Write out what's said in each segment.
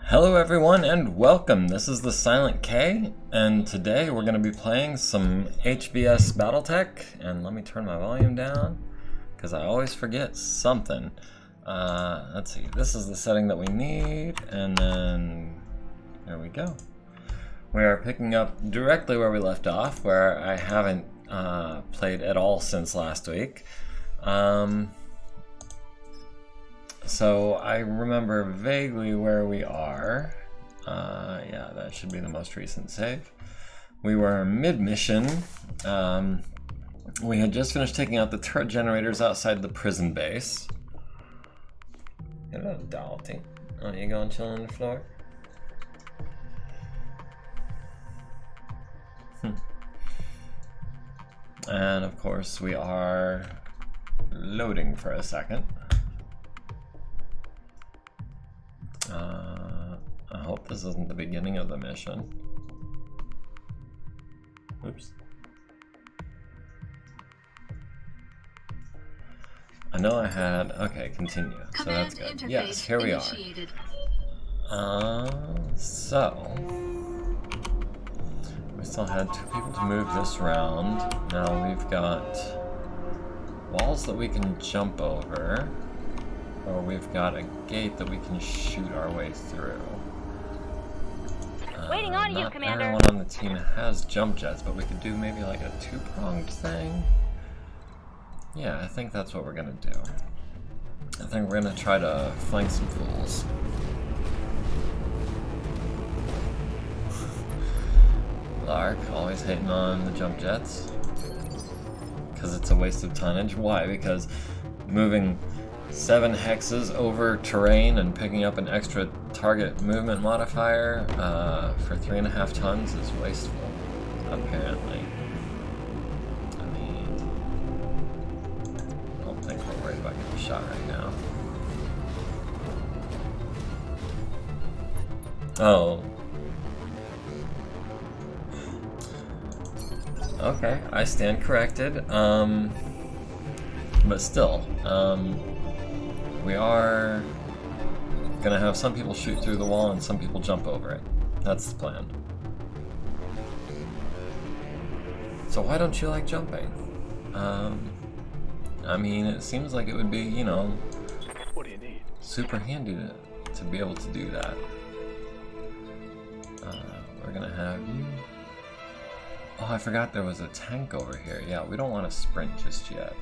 Hello everyone and welcome. This is the Silent K, and today we're going to be playing some HBS BattleTech. And let me turn my volume down because I always forget something. Let's see, this is the setting that we need, and then there we go. We are picking up directly where we left off, where I haven't played at all since last week. So I remember vaguely where we are. Yeah, that should be the most recent save. We were mid-mission. We had just finished taking out the turret generators outside the prison base. Hello, Dalty. Oh, you going chill on the floor? And of course we are loading for a second. I hope this isn't the beginning of the mission. Oops. I know I had, okay, continue. So that's good. Yes, here we are. So we still had 2 people to move this round. Now we've got walls that we can jump over, or we've got a gate that we can shoot our way through. Waiting on you, Commander. Everyone on the team has jump jets, but we could do maybe like a 2-pronged thing. Yeah, I think that's what we're gonna do. I think we're gonna try to flank some fools. Lark, always hating on the jump jets. Because it's a waste of tonnage. Why? Because moving 7 hexes over terrain and picking up an extra target movement modifier for 3.5 tons is wasteful, apparently. I mean, I don't think we're worried about getting shot right now. Oh. Okay, I stand corrected. But still, we are gonna have some people shoot through the wall and some people jump over it. That's the plan. So why don't you like jumping? I mean, it seems like it would be, you know, what do you need? super handy to be able to do that. We're gonna have you. Oh, I forgot there was a tank over here. Yeah, we don't want to sprint just yet.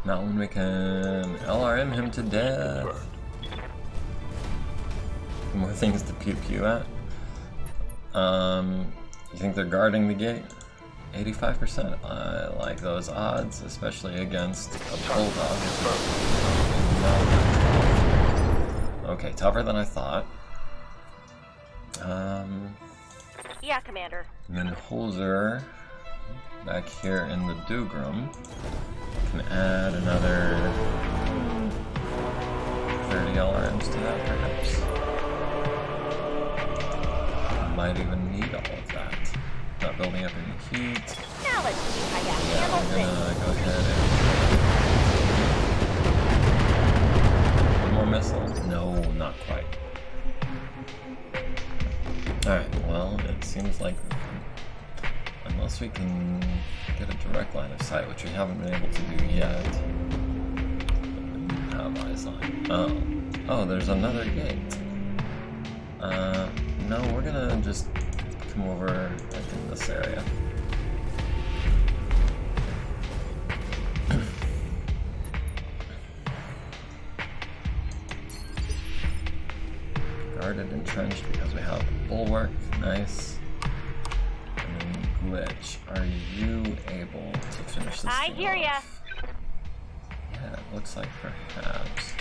Not when we can LRM him to death. More things to pew pew at. You think they're guarding the gate? 85%. I like those odds, especially against a bulldog. Okay, tougher than I thought. Yeah, Commander. And then Holzer back here in the Dugram can add another 30 LRMs to that, perhaps. Might even need all of that. Not building up any heat. Now let's see how you Yeah, handle I'm things. gonna go ahead and... One more missile? No, not quite. Alright, well, it seems like we can, unless we can get a direct line of sight, which we haven't been able to do yet. Have eyes on. Oh, there's another gate. No, we're gonna just come over like in this area. Guarded entrenched because we have bulwark, nice. And then glitch. Are you able to finish this? I hear ya. Yeah, it looks like perhaps.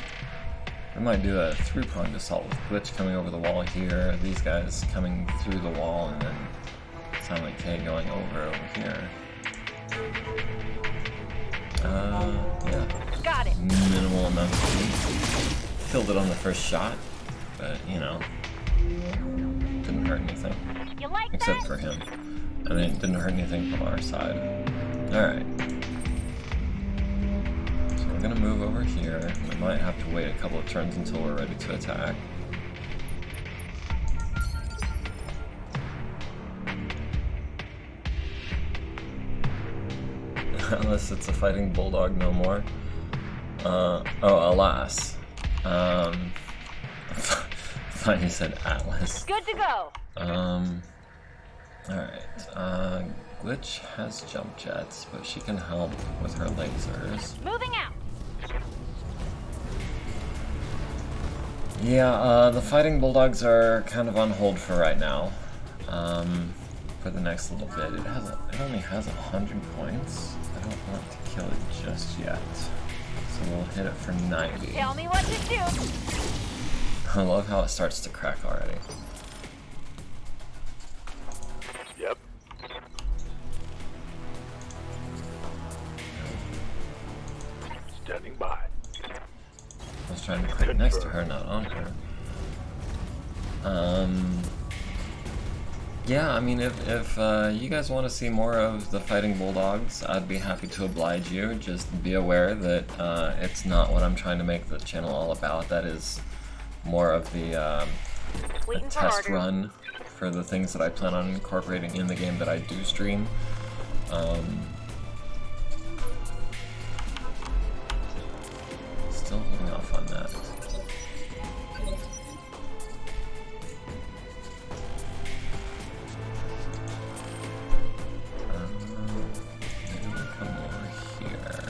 We might do a 3-pronged assault with glitch coming over the wall here, these guys coming through the wall, and then Silent K going over here. Yeah. Got it. Minimal amount of heat. Killed it on the first shot. But, you know, didn't hurt anything. You like Except that? for him. I mean, it didn't hurt anything from our side. Alright. So we're gonna move over here. We might have to wait a couple of turns until we're ready to attack. Unless it's a fighting bulldog no more. Oh, alas. I thought you said Atlas. Good to go. Alright. Glitch has jump jets, but she can help with her lasers. Moving out. Yeah, the fighting bulldogs are kind of on hold for right now. For the next little bit. It only has 100 points. I don't want to kill it just yet. So we'll hit it for 90. Tell me what to do. I love how it starts to crack already. Yep. Standing by. I was trying to click next to her, not on her. Yeah, I mean, if you guys want to see more of the fighting bulldogs, I'd be happy to oblige you. Just be aware that it's not what I'm trying to make the channel all about. That is more of the test run for the things that I plan on incorporating in the game that I do stream. Still holding off on that. Maybe we'll come over here.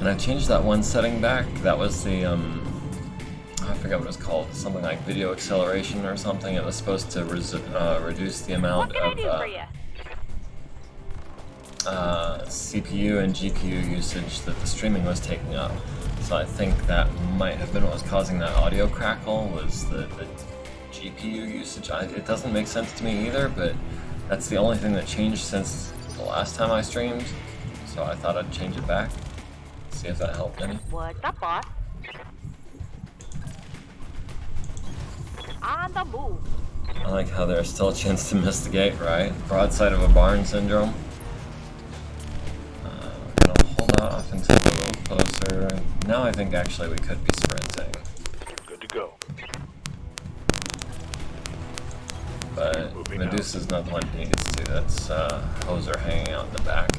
And I changed that one setting back. That was the I forget what it was called. Something like video acceleration or something. It was supposed to reduce the amount of CPU and GPU usage that the streaming was taking up. So I think that might have been what was causing that audio crackle, was the GPU usage. It doesn't make sense to me either, but that's the only thing that changed since the last time I streamed. So I thought I'd change it back. See if that helped any. What's up, boss? On the move. I like how there's still a chance to miss the gate, right? Broadside of a barn syndrome. We're gonna hold off until we're a little closer. Now I think actually we could be sprinting. Good to go. But Medusa's not the one who needs to. That's Hoser hanging out in the back.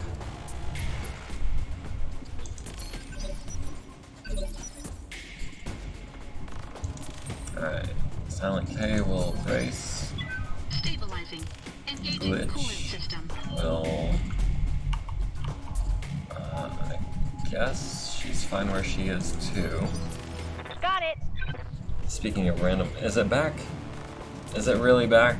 Alright. Silent K will brace. Stabilizing. Engaging Glitch coolant system. will... I guess she's fine where she is too. Got it. Speaking of random... Is it back? Is it really back?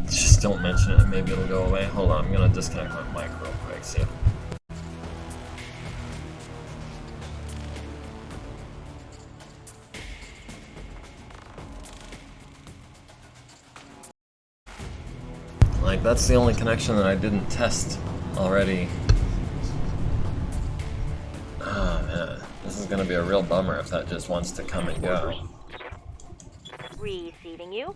Just don't mention it, maybe it'll go away. Hold on, I'm gonna disconnect my mic real quick, see. Like, that's the only connection that I didn't test already. Oh man, this is gonna be a real bummer if that just wants to come and go. Receiving you.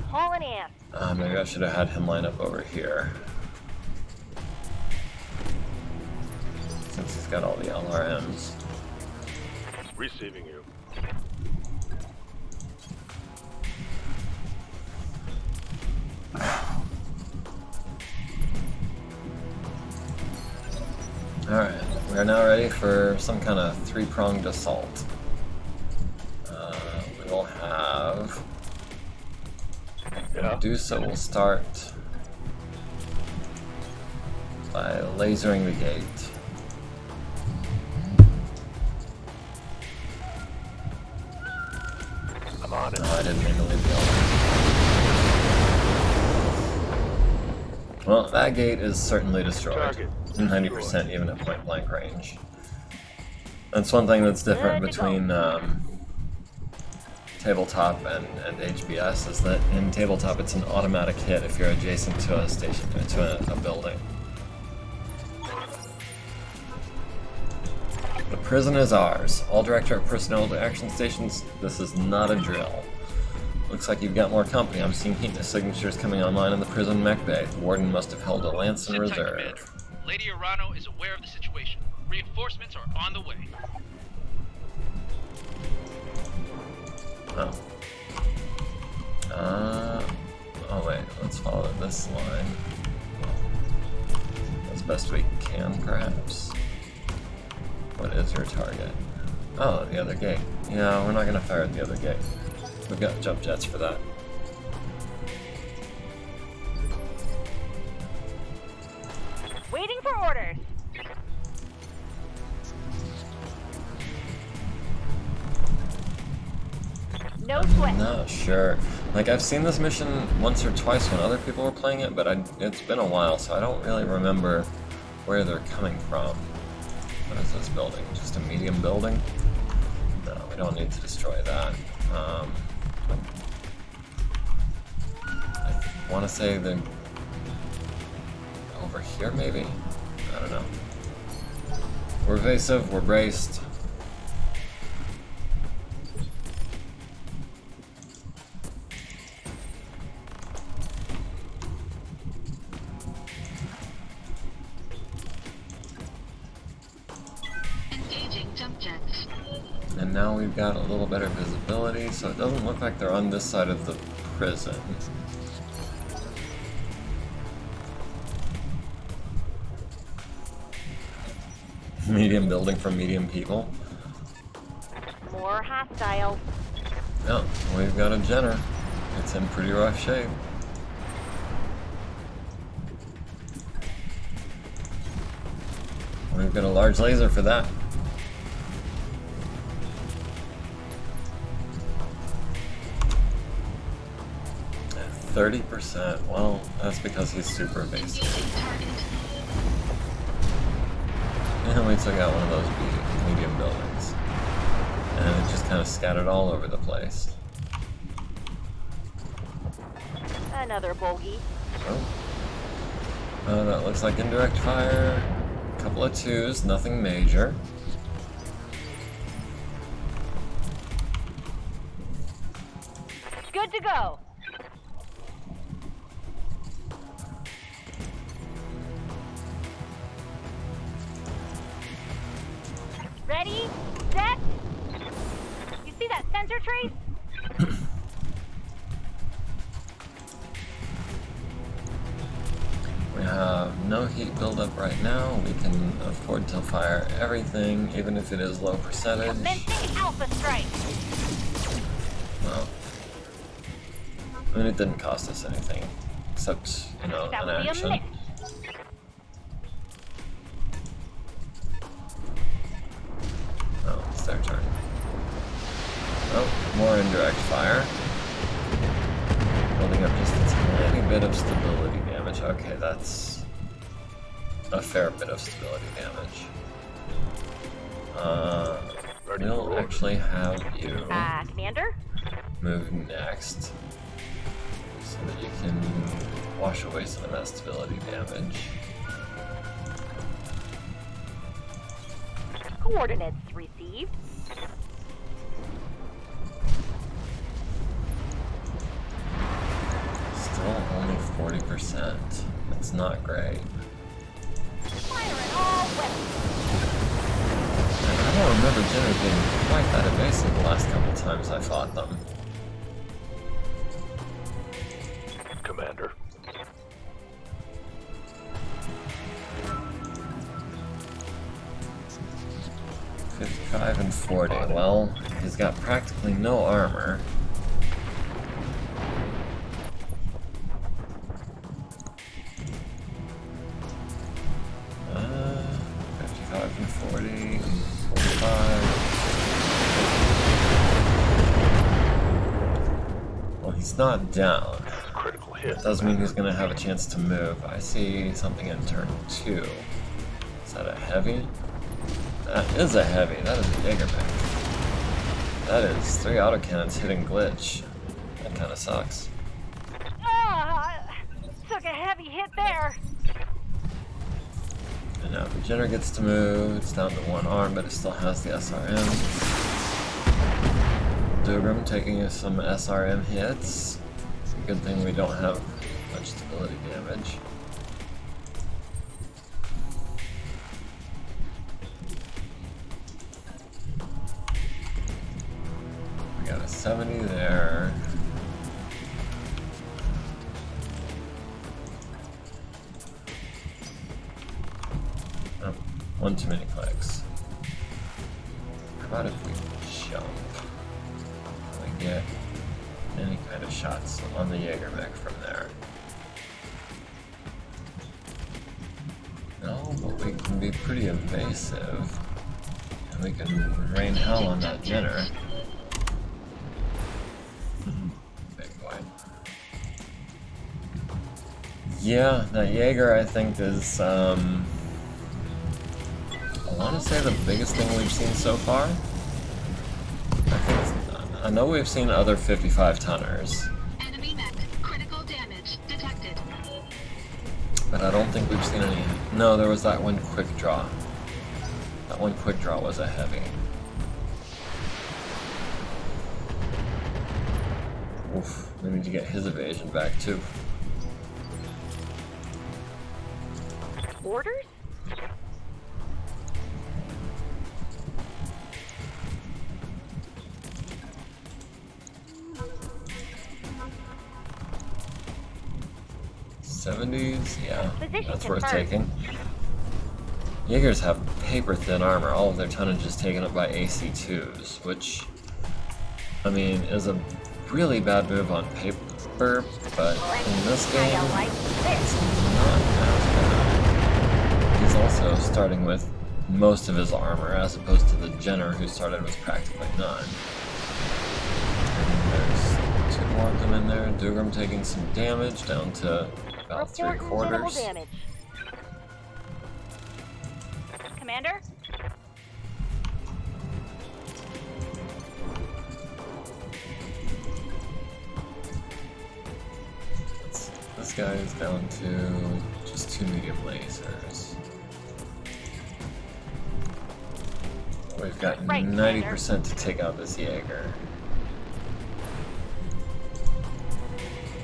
Hauling in. Maybe I should have had him line up over here. Since he's got all the LRMs. Receiving you. Alright, we are now ready for some kind of three-pronged assault. We will have... Medusa will start by lasering the gate. I'm on it. No, I didn't mean to leave the elevator. Well, that gate is certainly destroyed. Target. 90% even at point blank range. That's one thing that's different between tabletop and HBS, is that in tabletop it's an automatic hit if you're adjacent to a station, to a building. prison is ours. All Directorate personnel to action stations. This is not a drill. Looks like you've got more company. I'm seeing heat signatures coming online in the prison mech bay. The warden must have held a lance in Sit tight, reserve. Commander. Lady Arano is aware of the situation. Reinforcements are on the way. Oh. Oh wait, let's follow this line. As best we can, perhaps. What is your target? Oh, the other gate. Yeah, we're not gonna fire at the other gate. We've got jump jets for that. Waiting for orders. No sweat. Not sure. Like, I've seen this mission once or twice when other people were playing it, but it's been a while, so I don't really remember where they're coming from. What is this building? Just a medium building? No, we don't need to destroy that. I want to say the over here, maybe? I don't know. We're evasive, we're braced. Engaging jump jets. And now we've got a little better visibility, so it doesn't look like they're on this side of the prison. Medium building for medium people. More hostiles. Yeah, we've got a Jenner. It's in pretty rough shape. We've got a large laser for that. At 30%. Well, that's because he's super evasive. Engaging target. And we took out one of those medium buildings. And it just kind of scattered all over the place. Another bogey. Oh. That looks like indirect fire. A couple of twos, nothing major. Good to go. Ready, set. You see that sensor trace? We have no heat buildup right now. We can afford to fire everything, even if it is low percentage. Commencing alpha strike. Well, I mean, it didn't cost us anything, except, you know, That an would be a action. miss. Oh, it's their turn. Oh, more indirect fire. Building up just a tiny bit of stability damage. Okay, that's a fair bit of stability damage. Ready for We'll orders. actually have you Commander? move next, so that you can wash away some of that stability damage. Coordinates received. Still only 40%. That's not great. Firing all weapons. And I don't remember Jenner being quite that evasive the last couple times I fought them. Commander. $55 and $40. Well, he's got practically no armor. Uh, 55 and 40 and 45. Well, he's not down. Critical hit. Doesn't mean he's gonna have a chance to move. I see something in turn 2. Is that a heavy? That is a heavy. That is a Jaeger mech. That is 3 autocannons hitting glitch. That kinda sucks. Took a heavy hit there. And now the Jenner gets to move. It's down to one arm, but it still has the SRM. Dugram taking some SRM hits. It's a good thing we don't have much stability damage. We got a 70 there. Oh, one too many clicks. How about if we jump? Can we get any kind of shots on the Jaeger mech from there? No, but we can be pretty evasive. And we can rain hell on that Jenner. Big boy. Yeah, that Jaeger I think is, I want to say the biggest thing we've seen so far. I know we've seen other 55 tonners. Enemy mech. Critical damage detected. But I don't think we've seen any. No, there was that one quick draw. That one quick draw was a heavy. Oof, we need to get his evasion back too. Orders? '70s, yeah, Position that's worth confirmed. taking. Jaegers have paper thin armor. All of their tonnage is taken up by AC2s, which, I mean, is a really bad move on paper, but in this game, I like it's this. not as bad. He's also starting with most of his armor, as opposed to the Jenner, who started with practically none. And there's two more of them in there. Dugram taking some damage, down to about Reporting minimal 3/4. damage. Commander? This guy is down to just 2 medium lasers. We've got Right, 90% to take out this Jaeger.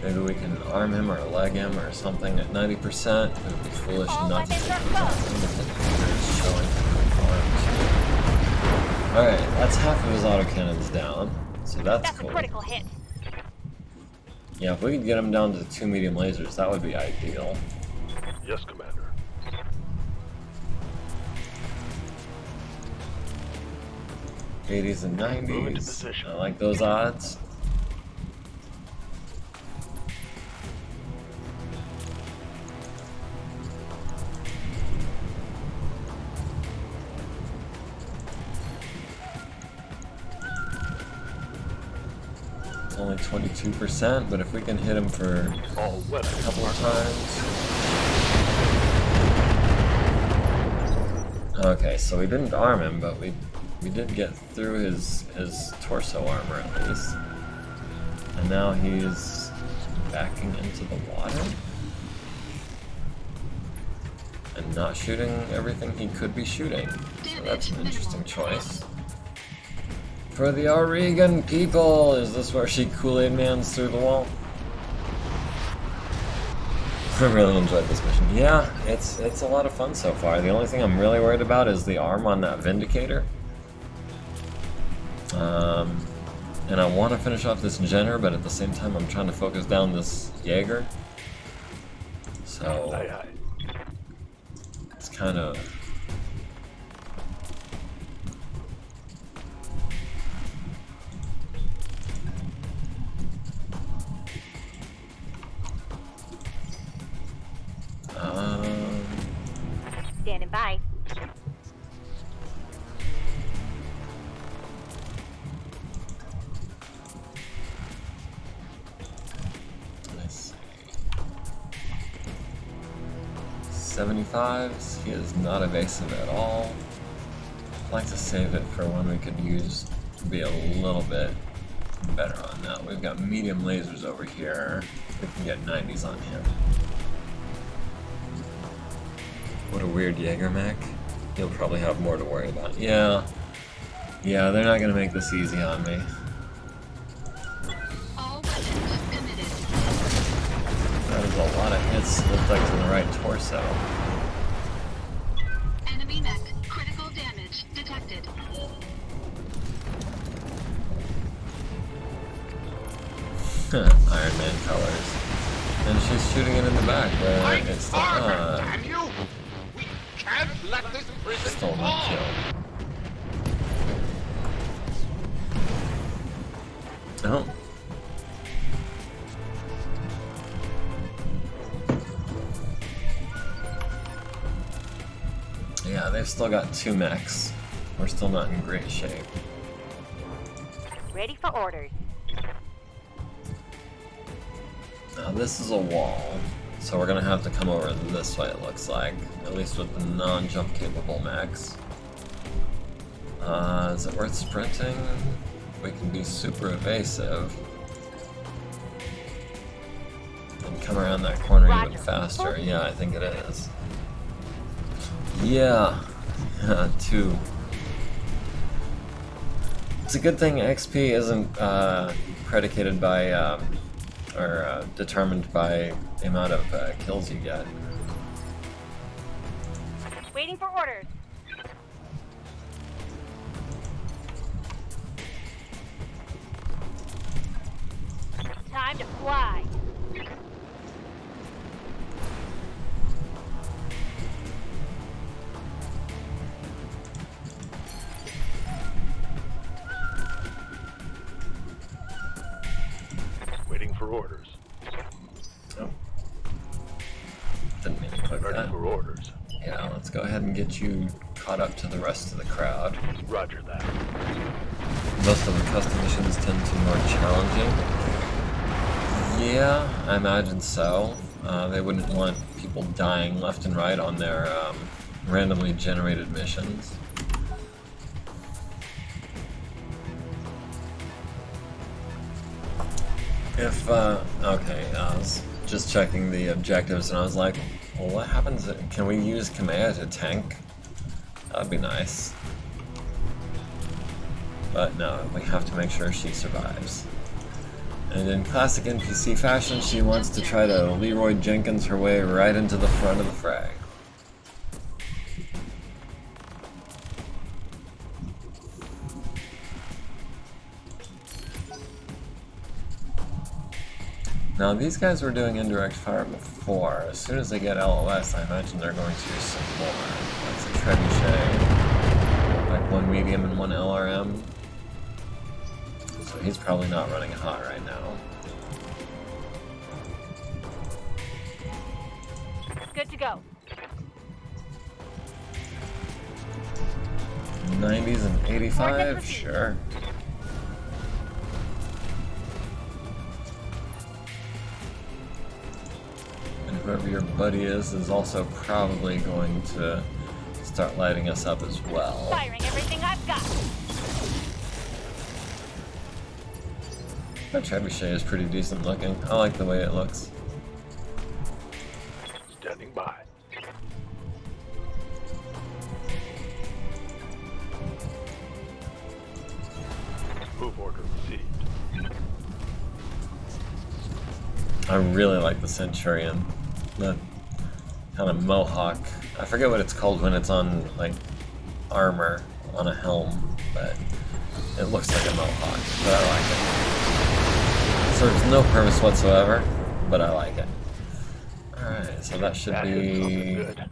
Maybe we can arm him or leg him or something at 90%. It would be foolish All not to weapons take are him out. closed. Even if the Jaeger is showing arms. Alright, that's half of his autocannons down. So that's That's cool. a critical hit. Yeah, if we could get him down to 2 medium lasers, that would be ideal. Yes, Commander. 80s and Move into 90s. position. I like those odds. It's only 22%, but if we can hit him for All a weapons couple are of times. Okay, so we didn't arm him, but we did get through his torso armor at least. And now he's backing into the water and not shooting everything he could be shooting. So that's an interesting choice. For the Oregon people, is this where she Kool-Aid Mans through the wall? I really enjoyed this mission. Yeah, it's a lot of fun so far. The only thing I'm really worried about is the arm on that Vindicator. And I want to finish off this Jenner, but at the same time I'm trying to focus down this Jaeger. So Aye, aye. it's kind of... Standing by. Let's see. 75s, he is not evasive at all. I'd like to save it for when we could use to be a little bit better on that. We've got medium lasers over here. We can get 90s on him. What a weird Jaeger mech. You'll probably have more to worry about. Yeah. Yeah, they're not gonna make this easy on me. All weapons committed. That is a lot of hits looked like to the right torso. Enemy mech. Critical damage detected. Iron Man colors. And she's shooting it in the back, but it's still Damn you! We can't let this prison still not fall! killed. Oh. Yeah, they've still got 2 mechs. We're still not in great shape. Ready for orders. Now this is a wall, so we're gonna have to come over this way, it looks like. At least with the non-jump capable mechs. Is it worth sprinting? We can be super evasive. And come around that corner even Roger. faster. Yeah, I think it is. Yeah. 2. It's a good thing XP isn't predicated by, or determined by the amount of kills you get. Waiting for orders. Time to fly. Waiting for orders. Oh. Didn't mean to click Ready that. for orders. Yeah, let's go ahead and get you caught up to the rest of the crowd. Roger that. Most of the custom missions tend to be more challenging. Yeah, I imagine so. They wouldn't want people dying left and right on their randomly generated missions. If, okay, I was just checking the objectives and I was like, well, what happens, can we use Kamea to tank? That'd be nice. But no, we have to make sure she survives. And in classic NPC fashion, she wants to try to Leroy Jenkins her way right into the front of the fray. Now these guys were doing indirect fire before. As soon as they get LOS, I imagine they're going to use some more. That's a trebuchet. Like 1 medium and 1 LRM. So he's probably not running hot right now. Good to go. 90s and 85, sure. And whoever your buddy is also probably going to start lighting us up as well. Firing everything I've got. That trebuchet is pretty decent looking. I like the way it looks. Standing by. Move order received. I really like the Centurion. The kind of mohawk. I forget what it's called when it's on, like, armor on a helm, but it looks like a mohawk, but I like it. Serves no purpose whatsoever, but I like it. Alright, so that should That is something be good.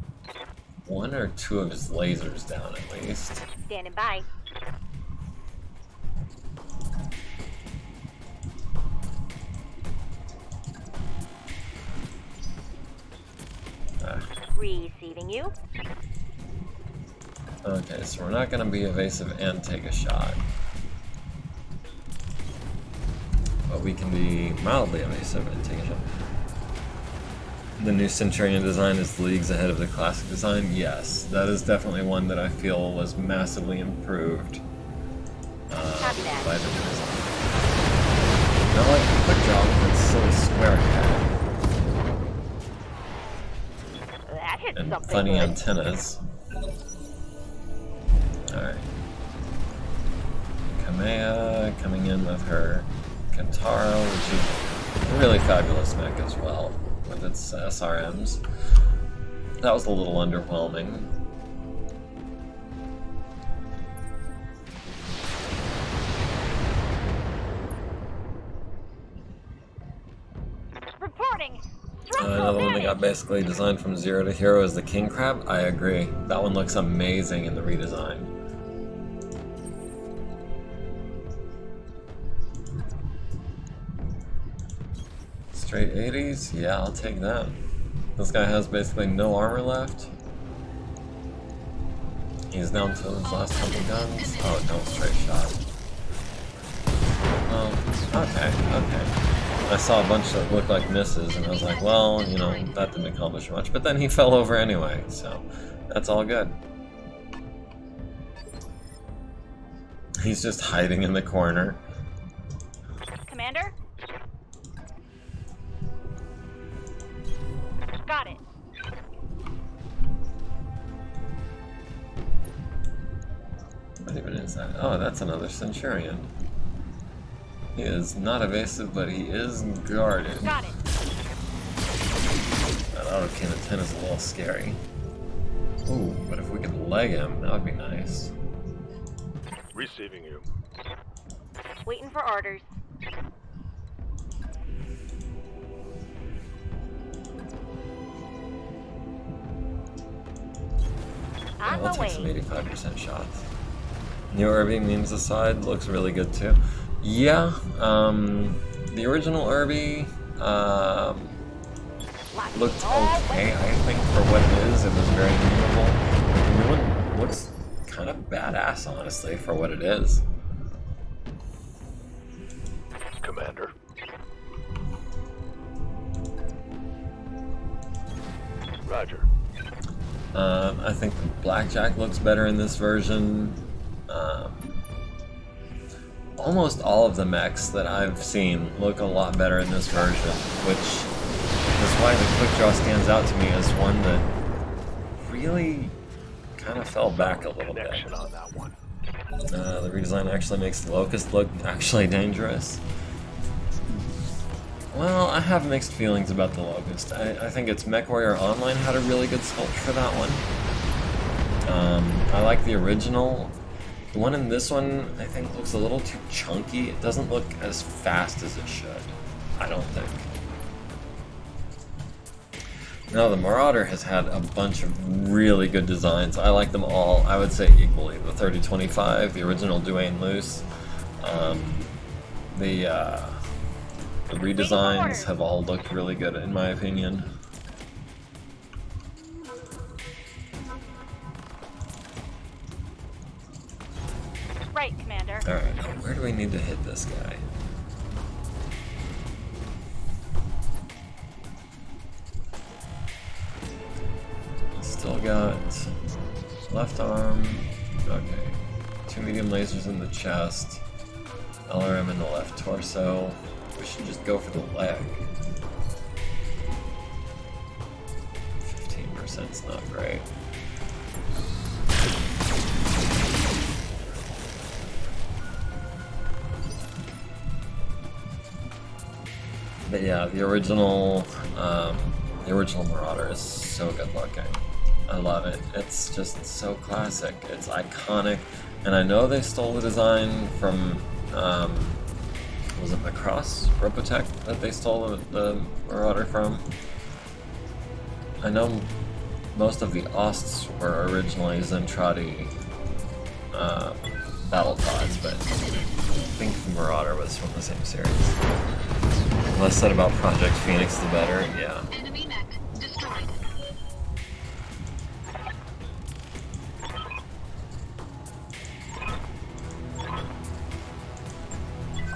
1 or 2 of his lasers down at least. Standing by. Receiving you. Okay, so we're not going to be evasive and take a shot. But we can be mildly evasive and take a shot. The new Centurion design is leagues ahead of the classic design. Yes, that is definitely one that I feel was massively improved Copy that. by the new design. Not like the quick draw with its silly square head. That hit and something funny good. antennas. Alright. Kamea coming in with her Kentaro, which is a really fabulous mech as well, with its SRMs. That was a little underwhelming. Reporting. Another one that got basically designed from zero to hero is the King Crab. I agree. That one looks amazing in the redesign. Straight 80s? Yeah, I'll take that. This guy has basically no armor left. He's down to his last couple guns. Oh, no, straight shot. Oh, okay. I saw a bunch that looked like misses, and I was like, well, you know, that didn't accomplish much. But then he fell over anyway, so that's all good. He's just hiding in the corner. Commander? Got it. What even is that? Oh, that's another Centurion. He is not evasive, but he is guarded. Got it. That auto cannon 10 is a little scary. Ooh, but if we could leg him, that would be nice. Receiving you. Waiting for orders. Yeah, On we'll the take some way. 85% shots. New Irby memes aside, looks really good too. Yeah, the original Irby looked okay, I think, for what it is. It was very memeable. The new one looks kind of badass, honestly, for what it is. Commander. Roger. I think the Blackjack looks better in this version. Almost all of the mechs that I've seen look a lot better in this version, which is why the Quick Draw stands out to me as one that really kind of fell back a little bit. Connection on that one. The redesign actually makes the Locust look actually dangerous. Well, I have mixed feelings about the Locust. I think its MechWarrior Online had a really good sculpt for that one. I like the original. The one in this one, I think, looks a little too chunky. It doesn't look as fast as it should, I don't think. Now, the Marauder has had a bunch of really good designs. I like them all, I would say, equally. The 3025, the original Duane Luce, the redesigns have all looked really good, in my opinion. Right, Commander. Alright, now where do we need to hit this guy? Still got left arm. Okay. 2 medium lasers in the chest. LRM in the left torso. We should just go for the leg. 15%'s not great. But yeah, the original Marauder is so good looking. I love it. It's just so classic. It's iconic, and I know they stole the design from was it Macross BattleTech that they stole the Marauder from? I know most of the Osts were originally Zentradi battle pods, but I think the Marauder was from the same series. The less said about Project Phoenix, the better, yeah. Enemy mech destroyed.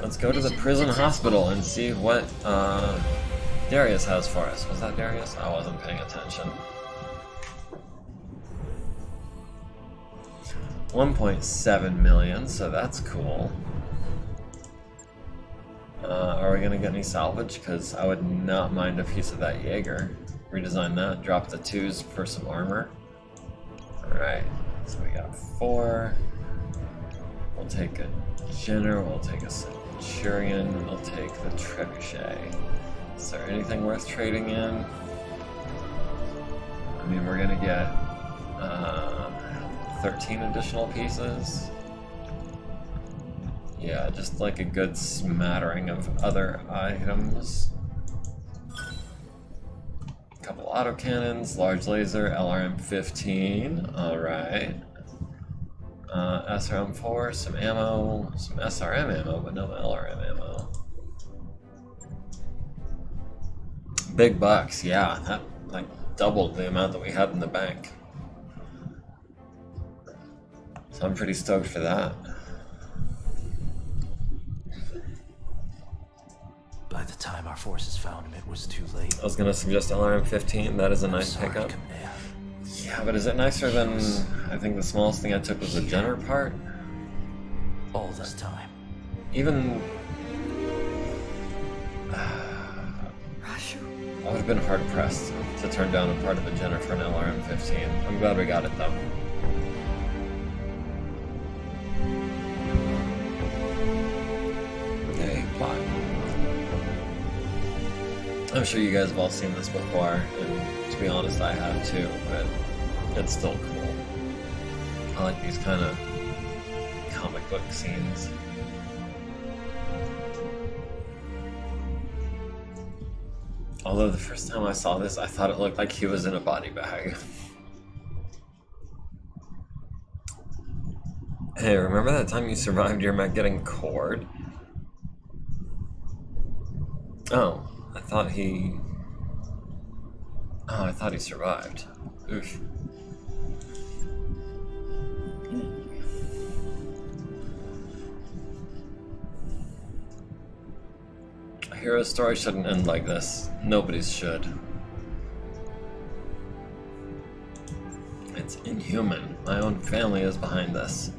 Let's go to the prison hospital and see what Darius has for us. Was that Darius? I wasn't paying attention. 1.7 million, so that's cool. Are we gonna get any salvage? Because I would not mind a piece of that Jaeger. redesign that. Drop the 2s for some armor. Alright, so we got 4. We'll take a Jenner, we'll take a Centurion, we'll take the Trebuchet. Is there anything worth trading in? I mean, we're gonna get 13 additional pieces. Yeah, just like a good smattering of other items. A couple autocannons, large laser, LRM-15, alright. SRM-4, some ammo, some SRM ammo, but no LRM ammo. Big bucks, yeah, that like doubled the amount that we had in the bank. So I'm pretty stoked for that. By the time our forces found him, it was too late. I was gonna suggest LRM-15, that is a nice pickup. Command. Yeah, but is it nicer than, I think the smallest thing I took was the Jenner part? All this time. Even... I would have been hard pressed to turn down a part of the Jenner for an LRM-15. I'm glad we got it though. Okay, plot. I'm sure you guys have all seen this before, and to be honest, I have too, but it's still cool. I like these kind of comic book scenes. Although the first time I saw this, I thought it looked like he was in a body bag. Hey, remember that time you survived your mech getting cored? Oh, I thought he survived. Oof. A hero's story shouldn't end like this. Nobody's should. It's inhuman. My own family is behind this.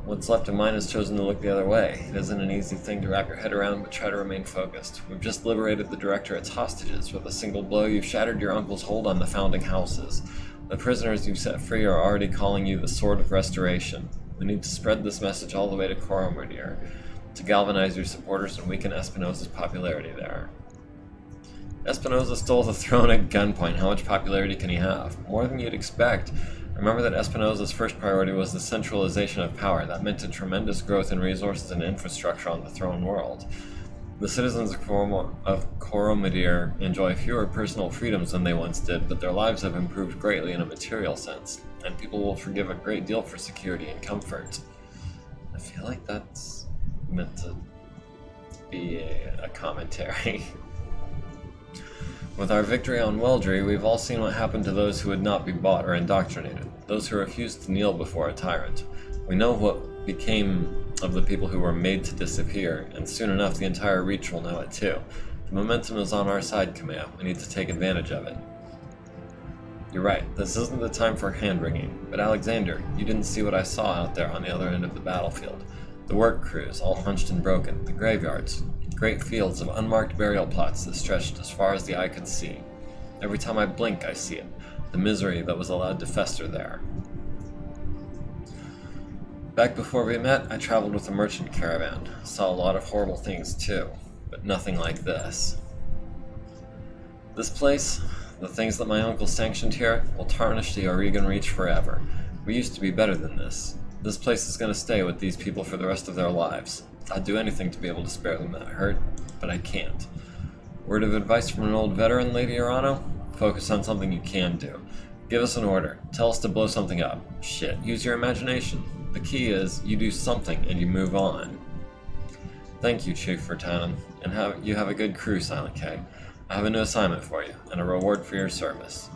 What's left of mine has chosen to look the other way. It isn't an easy thing to wrap your head around, but try to remain focused. We've just liberated the Directorate's hostages. With a single blow, you've shattered your uncle's hold on the founding houses. The prisoners you've set free are already calling you the Sword of Restoration. We need to spread this message all the way to Coromedir, to galvanize your supporters and weaken Espinosa's popularity there. Espinosa stole the throne at gunpoint. How much popularity can he have? More than you'd expect. Remember that Espinosa's first priority was the centralization of power. That meant a tremendous growth in resources and infrastructure on the throne world. The citizens of Coromedir enjoy fewer personal freedoms than they once did, but their lives have improved greatly in a material sense, and people will forgive a great deal for security and comfort. I feel like that's meant to be a commentary. With our victory on Weldry, we've all seen what happened to those who would not be bought or indoctrinated, those who refused to kneel before a tyrant. We know what became of the people who were made to disappear, and soon enough the entire Reach will know it too. The momentum is on our side, Kamea. We need to take advantage of it. You're right, this isn't the time for hand-wringing, but Alexander, you didn't see what I saw out there on the other end of the battlefield. The work crews, all hunched and broken, the graveyards, great fields of unmarked burial plots that stretched as far as the eye could see. Every time I blink, I see it, the misery that was allowed to fester there. Back before we met, I traveled with a merchant caravan. Saw a lot of horrible things too, but nothing like this. This place, the things that my uncle sanctioned here, will tarnish the Oregon Reach forever. We used to be better than this. This place is going to stay with these people for the rest of their lives. I'd do anything to be able to spare them that hurt, but I can't. Word of advice from an old veteran, Lady Arano? Focus on something you can do. Give us an order. Tell us to blow something up. Shit, use your imagination. The key is, you do something and you move on. Thank you, Chief Furtanen, and you have a good crew, Silent K. I have a new assignment for you, and a reward for your service.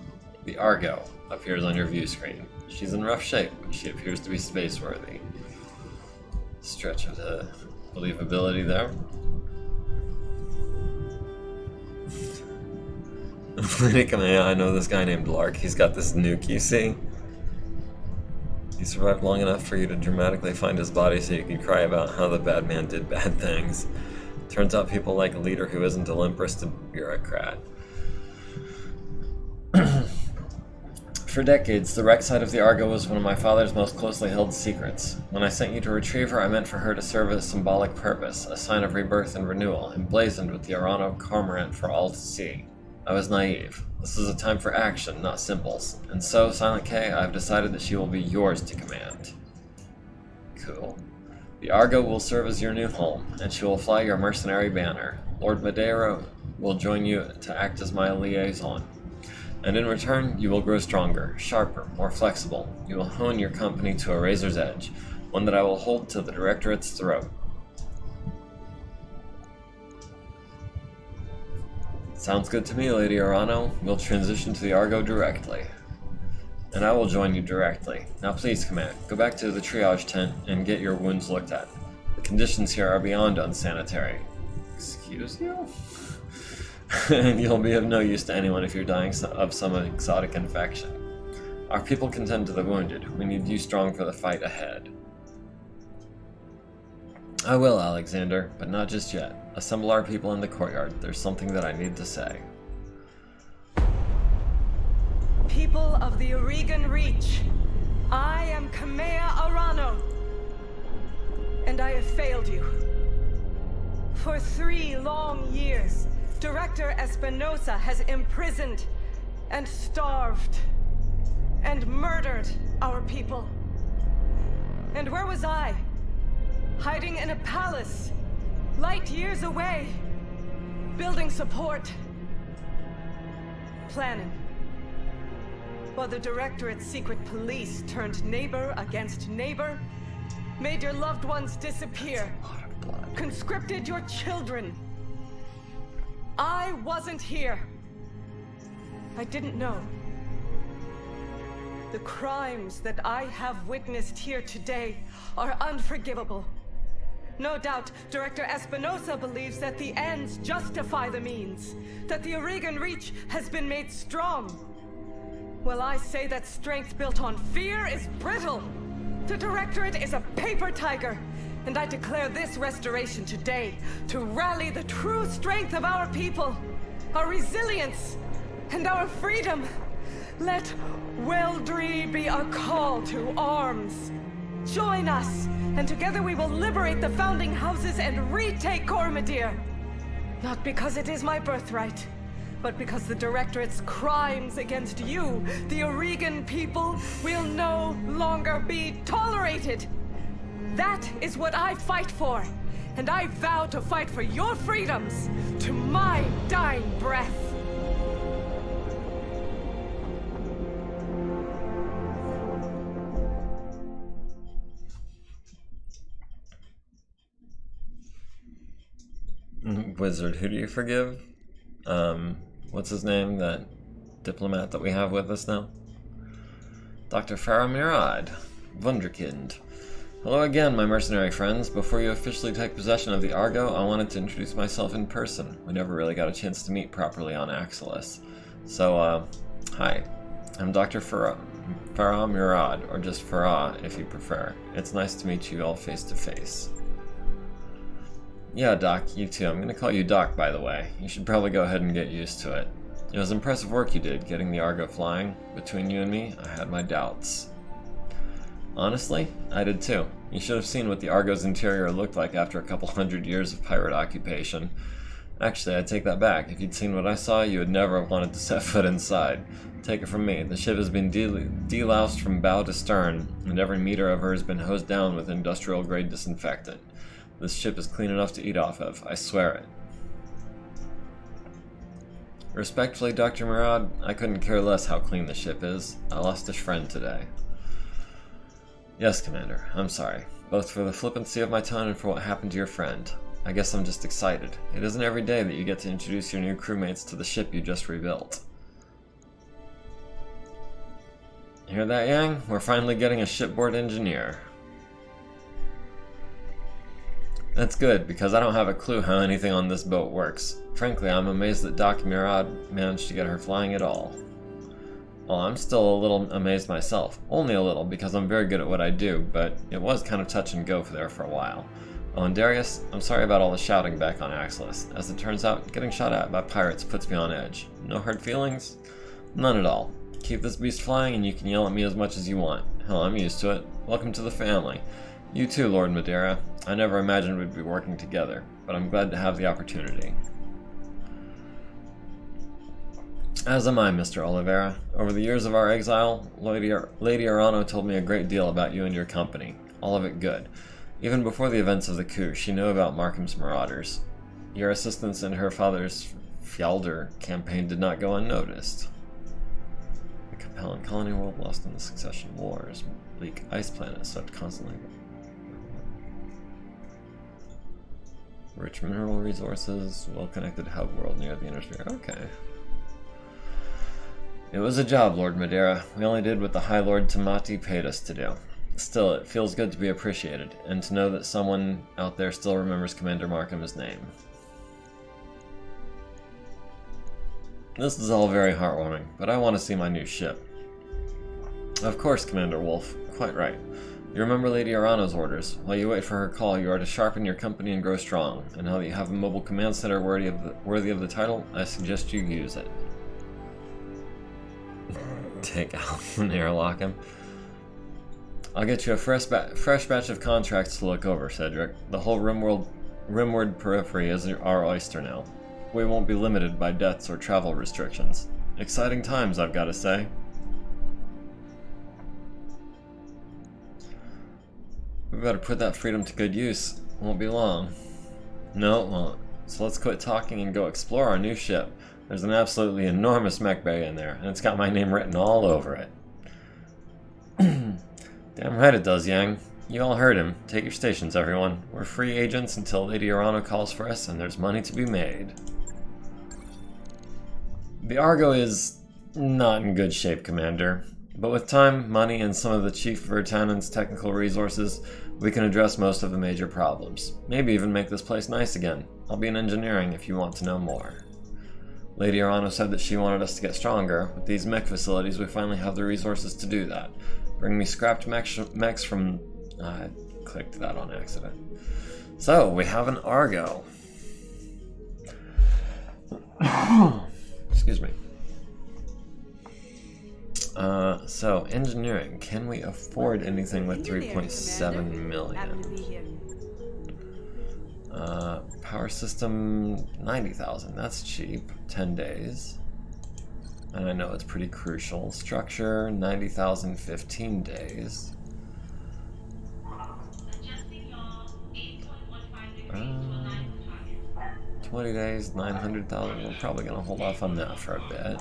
The Argo appears on your view screen. She's in rough shape, but she appears to be space-worthy. Stretch of the believability there. I know this guy named Lark. He's got this nuke, you see? He survived long enough for you to dramatically find his body so you can cry about how the bad man did bad things. Turns out people like a leader who isn't a limp-wristed bureaucrat. For decades, the wreck site of the Argo was one of my father's most closely held secrets. When I sent you to retrieve her, I meant for her to serve a symbolic purpose, a sign of rebirth and renewal, emblazoned with the Arano cormorant for all to see. I was naive. This is a time for action, not symbols. And so, Silent K, I have decided that she will be yours to command. Cool. The Argo will serve as your new home, and she will fly your mercenary banner. Lord Madeira will join you to act as my liaison. And in return, you will grow stronger, sharper, more flexible. You will hone your company to a razor's edge, one that I will hold to the Directorate's throat. Sounds good to me, Lady Arano. We'll transition to the Argo directly. And I will join you directly. Now please, Command, go back to the triage tent and get your wounds looked at. The conditions here are beyond unsanitary. Excuse you? And you'll be of no use to anyone if you're dying of some exotic infection. Our people can tend to the wounded. We need you strong for the fight ahead. I will, Alexander, but not just yet. Assemble our people in the courtyard. There's something that I need to say. People of the Oregon Reach, I am Kamea Arano, and I have failed you. For 3 long years, Director Espinosa has imprisoned and starved and murdered our people. And where was I? Hiding in a palace, light years away, building support, planning. While the Directorate's secret police turned neighbor against neighbor, made your loved ones disappear, conscripted your children. I wasn't here. I didn't know. The crimes that I have witnessed here today are unforgivable. No doubt, Director Espinosa believes that the ends justify the means, that the Oregon Reach has been made strong. Well, I say that strength built on fear is brittle. The Directorate is a paper tiger, and I declare this restoration today to rally the true strength of our people, our resilience, and our freedom. Let Weldry be a call to arms. Join us, and together we will liberate the founding houses and retake Cormadir. Not because it is my birthright, but because the Directorate's crimes against you, the Oregon people, will no longer be tolerated. That is what I fight for, and I vow to fight for your freedoms to my dying breath. Wizard, who do you forgive? What's his name? That diplomat that we have with us now? Dr. Farah Mirad, Wunderkind. Hello again, my mercenary friends. Before you officially take possession of the Argo, I wanted to introduce myself in person. We never really got a chance to meet properly on Axelis. So, hi. I'm Dr. Farah Mirad, or just Farah if you prefer. It's nice to meet you all face to face. Yeah, Doc, you too. I'm gonna call you Doc, by the way. You should probably go ahead and get used to it. It was impressive work you did, getting the Argo flying. Between you and me, I had my doubts. Honestly, I did too. You should have seen what the Argo's interior looked like after a couple hundred years of pirate occupation. Actually, I take that back. If you'd seen what I saw, you would never have wanted to set foot inside. Take it from me, the ship has been deloused from bow to stern, and every meter of her has been hosed down with industrial-grade disinfectant. This ship is clean enough to eat off of, I swear it. Respectfully, Dr. Murad, I couldn't care less how clean the ship is. I lost a friend today. Yes, Commander, I'm sorry. Both for the flippancy of my tone and for what happened to your friend. I guess I'm just excited. It isn't every day that you get to introduce your new crewmates to the ship you just rebuilt. Hear that, Yang? We're finally getting a shipboard engineer. That's good, because I don't have a clue how anything on this boat works. Frankly, I'm amazed that Doc Murad managed to get her flying at all. Well, I'm still a little amazed myself. Only a little, because I'm very good at what I do, but it was kind of touch and go there for a while. Oh, and Darius, I'm sorry about all the shouting back on Axelis. As it turns out, getting shot at by pirates puts me on edge. No hard feelings? None at all. Keep this beast flying and you can yell at me as much as you want. Hell, I'm used to it. Welcome to the family. You too, Lord Madeira. I never imagined we'd be working together, but I'm glad to have the opportunity. As am I, Mr. Oliveira. Over the years of our exile, Lady Arano told me a great deal about you and your company. All of it good. Even before the events of the coup, she knew about Markham's marauders. Your assistance in her father's Fjaldr campaign did not go unnoticed. The Capellan colony world lost in the succession wars. Bleak ice planet swept constantly. Rich mineral resources, well-connected hub world near the inner-sphere. Okay. It was a job, Lord Madeira. We only did what the High Lord Tamati paid us to do. Still, it feels good to be appreciated, and to know that someone out there still remembers Commander Markham's name. This is all very heartwarming, but I want to see my new ship. Of course, Commander Wolf. Quite right. You remember Lady Arano's orders. While you wait for her call, you are to sharpen your company and grow strong. And now that you have a mobile command center worthy of the title, I suggest you use it. Take out and airlock him. I'll get you a fresh batch of contracts to look over, Cedric. The whole rimward periphery is our oyster now. We won't be limited by deaths or travel restrictions. Exciting times, I've got to say. We better put that freedom to good use. It won't be long. No, it won't. So let's quit talking and go explore our new ship. There's an absolutely enormous mech bay in there, and it's got my name written all over it. Damn right it does, Yang. You all heard him. Take your stations, everyone. We're free agents until Lady Arano calls for us, and there's money to be made. The Argo is not in good shape, Commander. But with time, money, and some of the Chief Vertanen's technical resources, we can address most of the major problems. Maybe even make this place nice again. I'll be in engineering if you want to know more. Lady Arano said that she wanted us to get stronger. With these mech facilities, we finally have the resources to do that. Bring me scrapped mechs from... I clicked that on accident. So, we have an Argo. Excuse me. So, engineering. Can we afford anything with 3.7 million? Power system, 90,000. That's cheap. 10 days. And I know it's pretty crucial. Structure, 90,000, 15 days. 20 days, 900,000. We're probably going to hold off on that for a bit.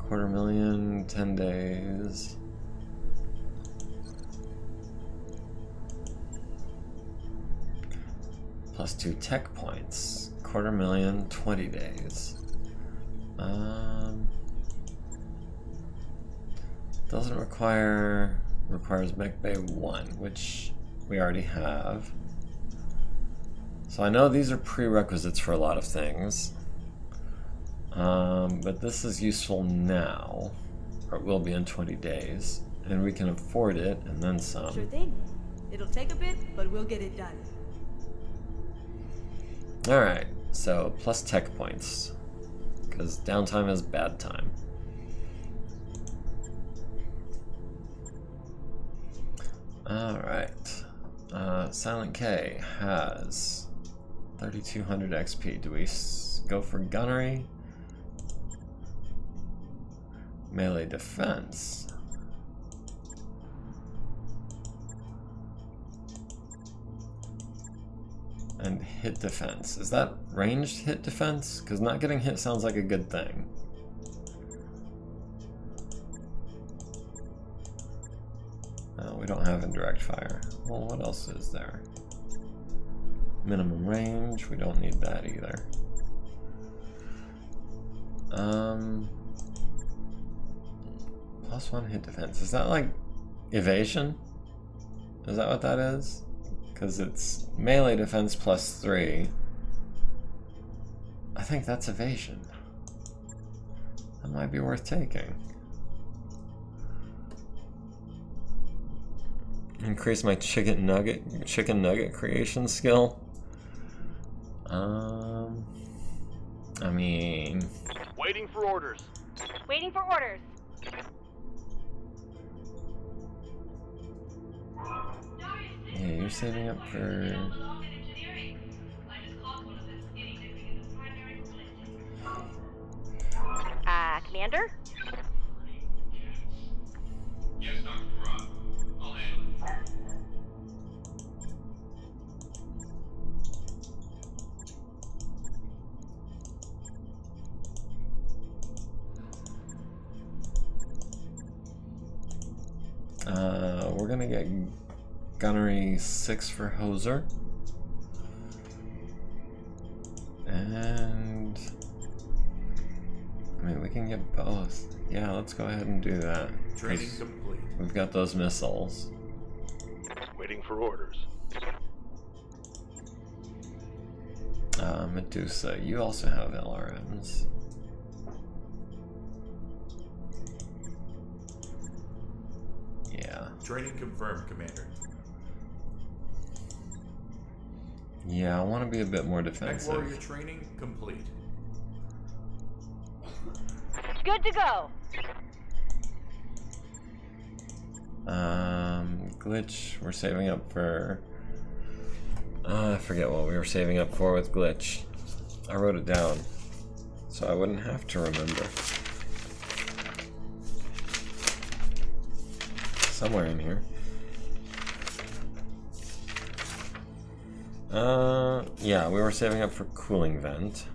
250,000, 10 days. Plus 2 tech points. 250,000, 20 days. Doesn't requires Mech Bay 1, which we already have. So I know these are prerequisites for a lot of things. But this is useful now, or it will be in 20 days, and we can afford it and then some. Sure thing. It'll take a bit, but we'll get it done. Alright, so plus tech points, because downtime is bad time. Alright, Silent K has 3,200 XP. Do we go for gunnery? Melee defense. And hit defense. Is that ranged hit defense? Because not getting hit sounds like a good thing. No, we don't have indirect fire. Well, what else is there? Minimum range, we don't need that either. Plus 1 hit defense. Is that like evasion? Is that what that is? Because it's melee defense plus 3. I think that's evasion. That might be worth taking. Increase my chicken nugget creation skill. I mean, Waiting for orders. Waiting for orders. yeah, you're saving up for. Commander? Yes, Dr. Perron. I'll handle it. We're gonna get gunnery 6 for Hoser. And I mean, we can get both. Yeah, let's go ahead and do that. Training complete. We've got those missiles. Waiting for orders. Medusa, you also have LRMs. Yeah. Training confirmed, Commander. Yeah, I want to be a bit more Mech defensive. warrior training complete. Good to go. Glitch, we're saving up for... I forget what we were saving up for with Glitch. I wrote it down, so I wouldn't have to remember. Somewhere in here. Yeah, we were saving up for cooling vent,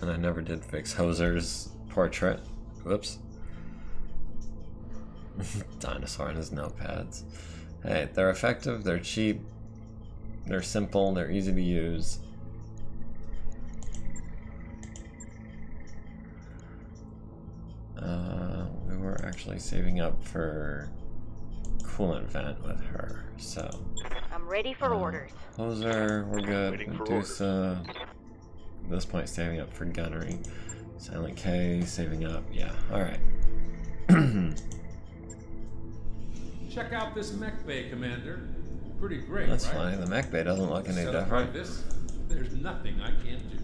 and I never did fix Hoser's portrait. Whoops. Dinosaur and his notepads. Hey, they're effective, they're cheap, they're simple, they're easy to use. We were actually saving up for coolant vent with her, so. I'm ready for orders. Hoser, we're good. Waiting for Medusa, at this point saving up for gunnery. Silent K, saving up, yeah, alright. Check out this mech bay, Commander. Pretty great, That's right? funny, the mech bay doesn't look any Set up different. like this, there's nothing I can't do.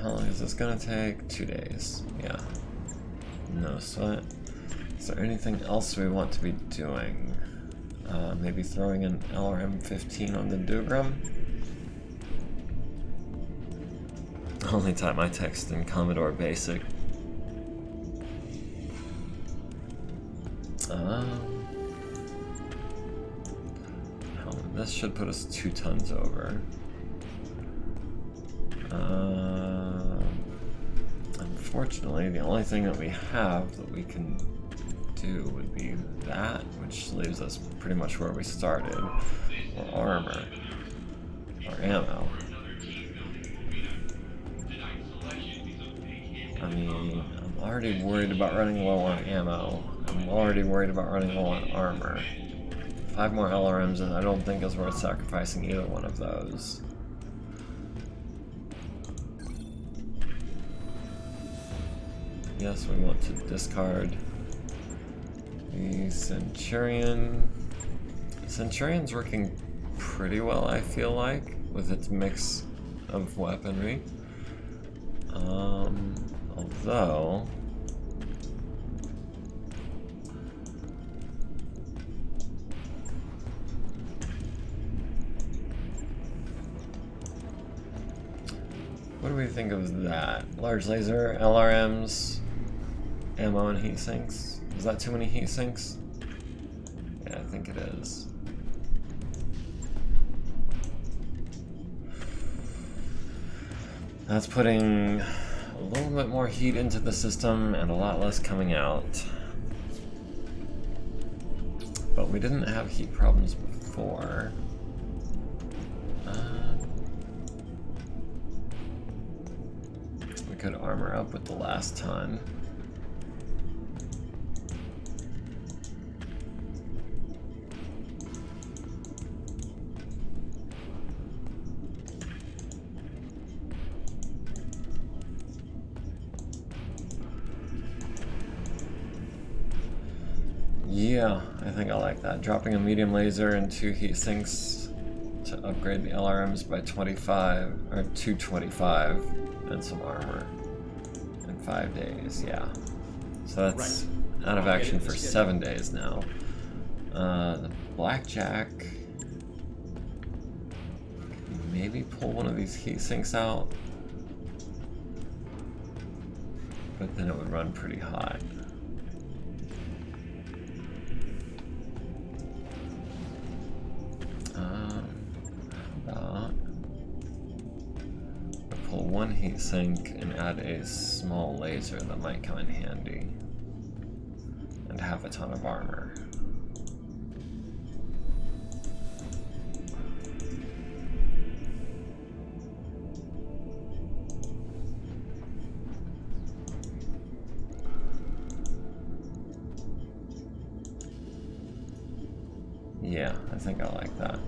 How long is this gonna take? 2 days, yeah. No sweat. Is there anything else we want to be doing? Maybe throwing an LRM-15 on the Dugram? Only time I text in Commodore Basic. This should put us 2 tons over. Unfortunately, the only thing that we have that we can do would be that, which leaves us pretty much where we started. Or armor. Or ammo. I mean, I'm already worried about running low on ammo. I'm already worried about running low on armor. 5 more LRMs, and I don't think it's worth sacrificing either one of those. Yes, we want to discard the Centurion. Centurion's working pretty well, I feel like, with its mix of weaponry. Although... what do we think of that? Large laser, LRMs, ammo and heat sinks. Is that too many heat sinks? Yeah, I think it is. That's putting a little bit more heat into the system and a lot less coming out. But we didn't have heat problems before. We could armor up with the last ton. Yeah, I think I like that. Dropping a medium laser and 2 heat sinks to upgrade the LRMs by 25 or 225 and some armor in 5 days. Yeah, so that's out of action for 7 days now. The blackjack. Maybe pull one of these heat sinks out, but then it would run pretty hot. How about I pull one heat sink and add a small laser that might come in handy, and have a ton of armor. Yeah, I think I like that.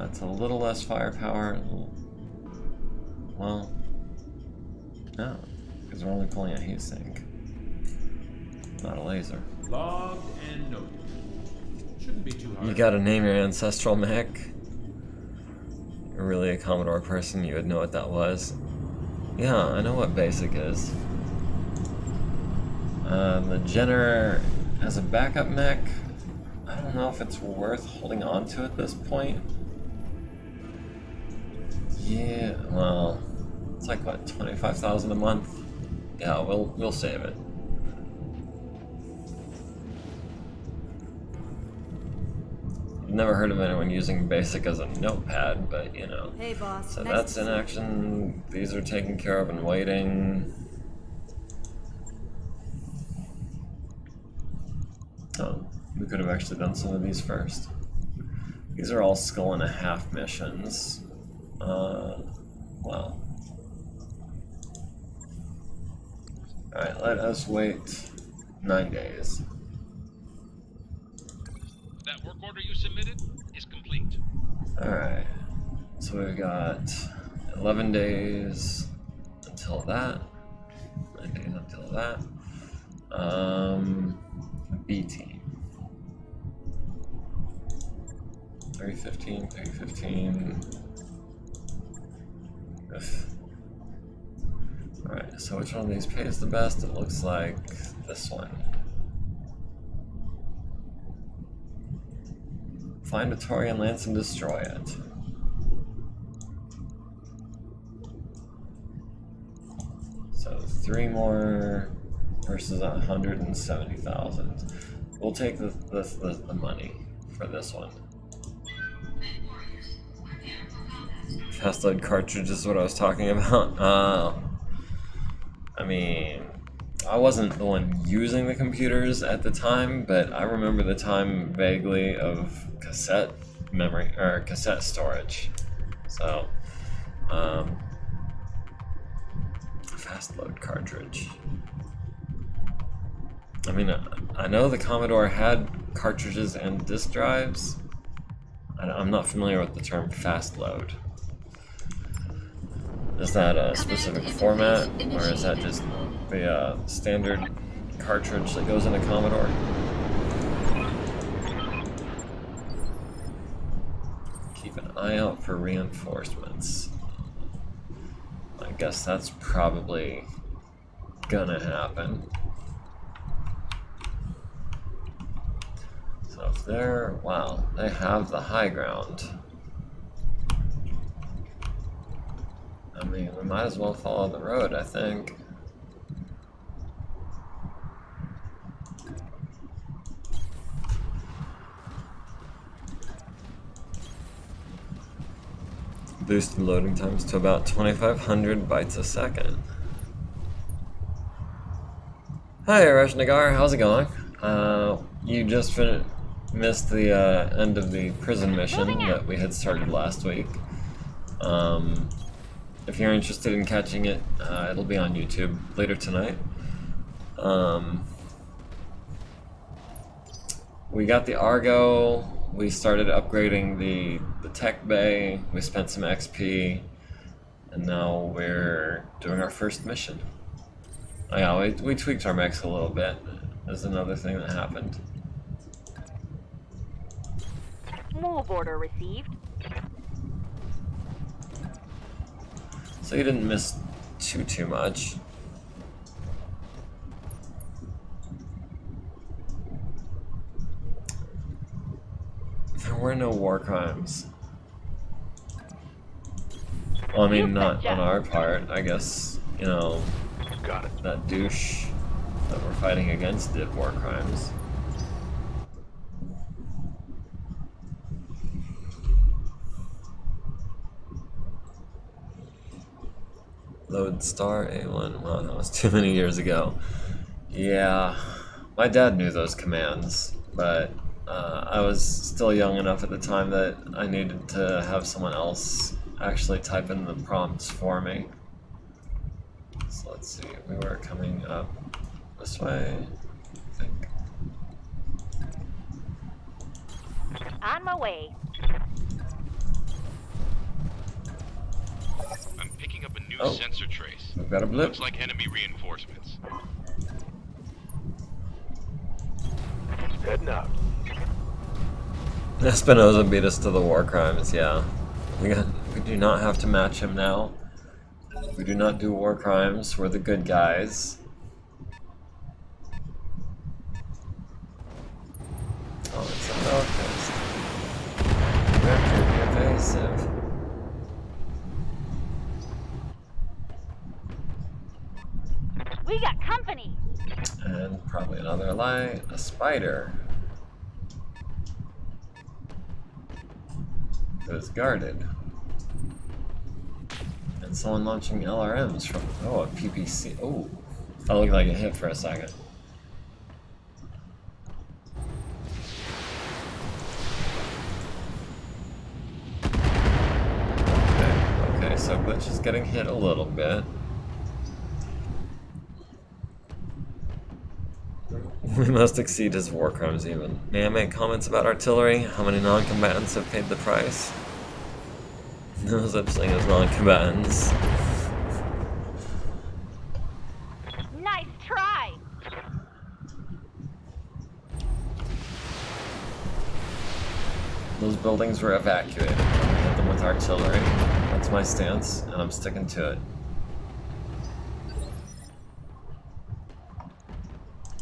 It's a little less firepower. Well, no, because we're only pulling a heat sink, not a laser. Logged and noted. Shouldn't be too hard. You gotta name your ancestral mech. You're really a Commodore person, you would know what that was. Yeah, I know what basic is. The Jenner as a backup mech, I don't know if it's worth holding on to at this point. Yeah, well, it's like what, 25,000 a month? Yeah, we'll save it. Never heard of anyone using basic as a notepad, but you know. Hey, boss. So nice that's to in see you. action. These are taken care of and waiting. Oh, we could have actually done some of these first. These are all skull and a half missions. Well. Alright, let us wait 9 days. That work order you submitted is complete. Alright, so we've got 11 days until that. 9 days until that. B team. 315, 315. Alright, so which one of these pays the best? It looks like this one. Find a Taurian lance and destroy it. So 3 more versus 170,000. We'll take the money for this one. Fast load cartridge is what I was talking about. I mean, I wasn't the one using the computers at the time, but I remember the time vaguely of cassette memory or cassette storage. So, fast load cartridge. I mean, I know the Commodore had cartridges and disk drives. I'm not familiar with the term fast load. Is that a specific format, or is that just the standard cartridge that goes in a Commodore? Keep an eye out for reinforcements. I guess that's probably gonna happen. So if they're, wow, they have the high ground. I mean, we might as well follow the road, I think. Boosted loading times to about 2,500 bytes a second. Hi, Rashnagar, how's it going? You just missed the end of the prison mission that we had started last week. If you're interested in catching it, it'll be on YouTube later tonight. We got the Argo, we started upgrading the tech bay, we spent some XP, and now we're doing our first mission. Oh yeah, we tweaked our mechs a little bit. There's another thing that happened. Move order received. So you didn't miss too much. There were no war crimes. Well, I mean, not on our part. I guess, you know, Got it. that douche that we're fighting against did war crimes. Lodestar A1. Wow, that was too many years ago. Yeah, my dad knew those commands, but I was still young enough at the time that I needed to have someone else actually type in the prompts for me. So let's see, we were coming up this way, I think. On my way. I'm picking up a new Oh. sensor trace. We've got a blip. Looks like enemy reinforcements. Heading out. Espinosa beat us to the war crimes, yeah. We do not have to match him now. We do not do war crimes, we're the good guys. Oh, it's a locust. Very evasive. We got company. And probably another light, a spider. It was guarded. And someone launching LRMs from, oh, a PPC. Oh, that looked like it hit for a second. Okay, so Glitch is getting hit a little bit. We must exceed his war crimes even. May I make comments about artillery? How many non-combatants have paid the price? No such thing as non-combatants. Nice try. Those buildings were evacuated. We hit them with artillery. That's my stance, and I'm sticking to it.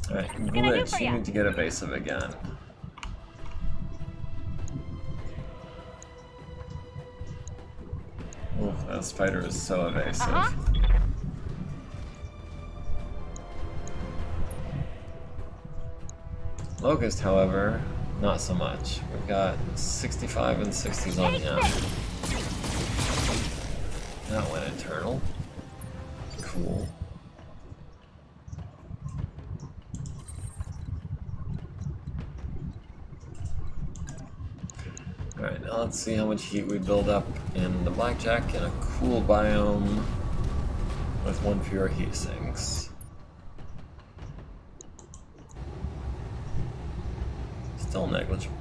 Alright, Glitch, you need to get evasive again. Oof, that spider is so evasive. Locust, however, not so much. We've got 65 and 60s on him. That went internal. Cool. Alright, now let's see how much heat we build up in the blackjack in a cool biome with one fewer heat sinks. Still negligible.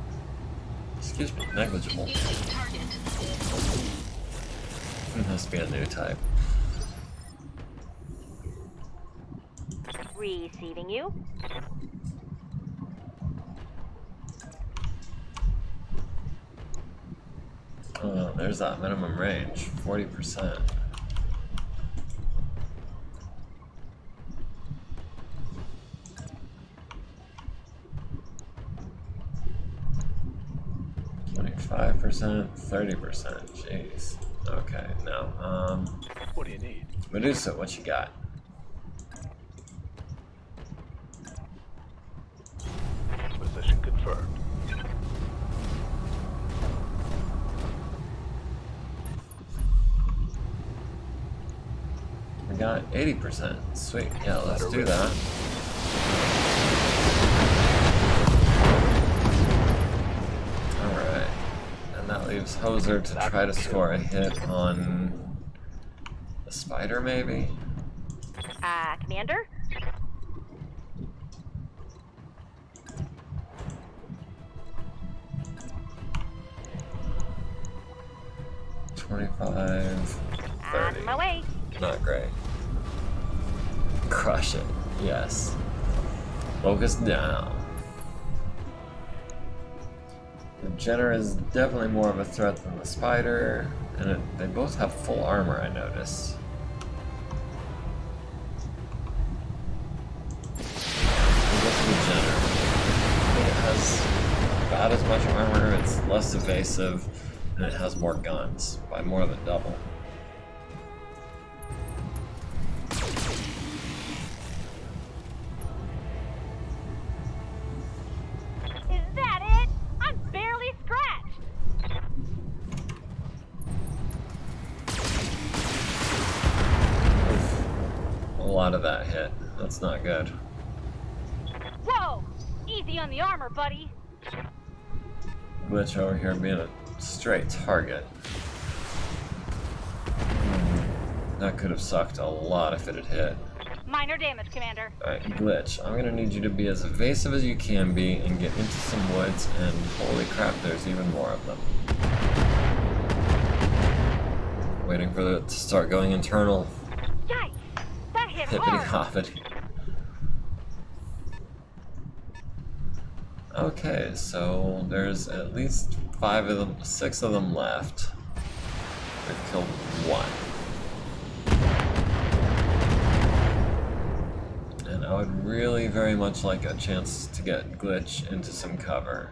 Excuse me, negligible. Must be a new type. Receiving you. Oh, there's that minimum range, 40%. %, 30%. Jeez. Okay, no. What do you need? Medusa, what you got? Position confirmed. We got 80%. Sweet. Yeah, let's do that. Alright. And that leaves Hoser to try to score a hit on the spider, maybe? Commander? $25, $30. On my way. Not great. Crush it. Yes. Focus down. The Jenner is definitely more of a threat than the Spider, and they both have full armor, I notice. We'll go for the Jenner. It has about as much armor, it's less evasive, and it has more guns, by more than double. Is that it? I'm barely scratched. A lot of that hit. That's not good. Whoa! Easy on the armor, buddy. Glitch over here being a straight target. That could have sucked a lot if it had hit. Minor damage, Commander. Alright, Glitch, I'm gonna need you to be as evasive as you can be and get into some woods, and holy crap, there's even more of them. Waiting for it to start going internal. Yikes! That hit Hippity hard. hoppity. Okay, so there's at least 6 of them left. We've killed 1. And I would really very much like a chance to get Glitch into some cover.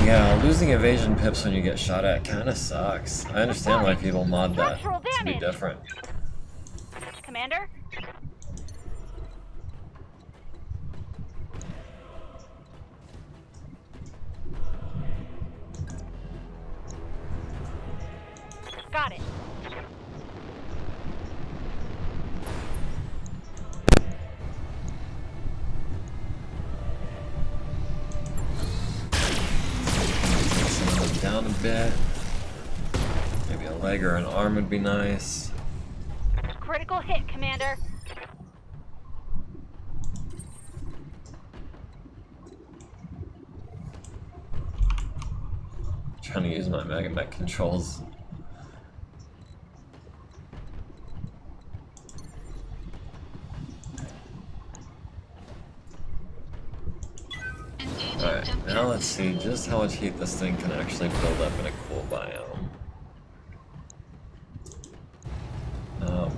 Yeah, losing evasion pips when you get shot at kinda sucks. I understand why people mod that to be different. Commander? Got it. Take some of them down a bit. Maybe a leg or an arm would be nice. Critical hit, Commander. Trying to use my Mega Mech controls. Alright, now let's see just how much heat this thing can actually build up in a cool biome.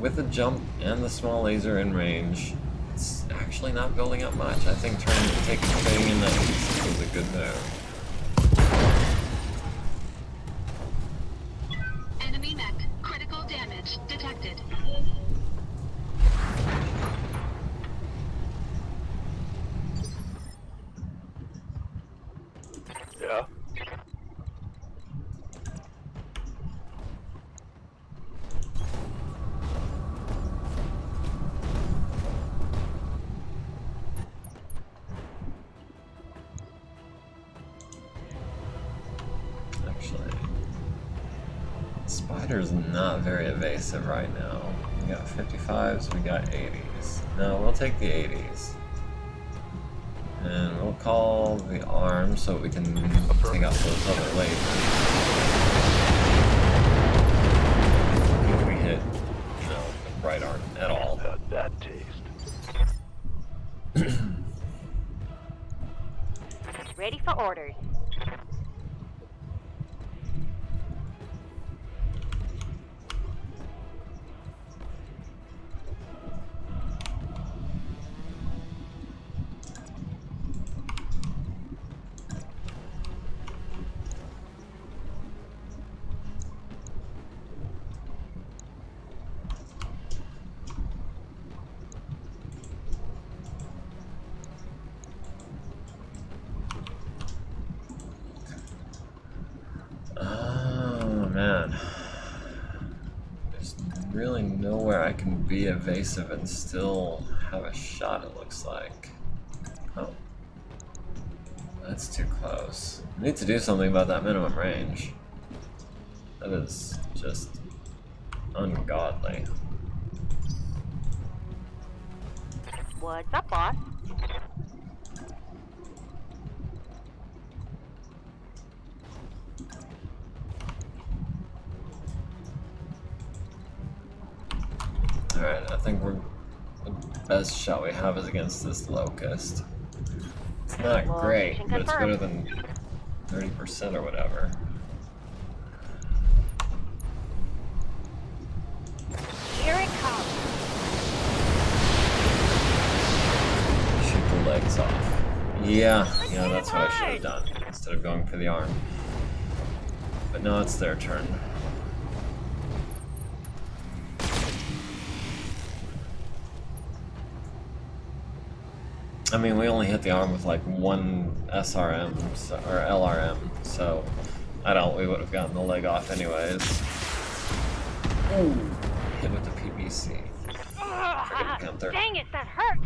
With the jump and the small laser in range, it's actually not building up much. I think trading in that heat was a good move. Enemy mech. Critical damage detected. Yeah? Actually, Spider's not very evasive right now. We got 55s, we got 80s. No, we'll take the 80s. And we'll call the arm so we can take out those other lasers. If we hit, the right arm at all. How'd that taste? Ready for orders. Oh man. There's really nowhere I can be evasive and still have a shot, it looks like. Oh. That's too close. I need to do something about that minimum range. That is just ungodly. What's up, boss? Alright, Alright, I think we're the best shot we have is against this locust. It's not great, but it's better than 30% or whatever. Here it comes. Shoot the legs off. Yeah, that's what I should have done instead of going for the arm. But now it's their turn. I mean, we only hit the arm with like one SRM or LRM, so I doubt we would have gotten the leg off anyways. Ooh, hit with the PBC. Friggin' Panther. Dang it, that hurt.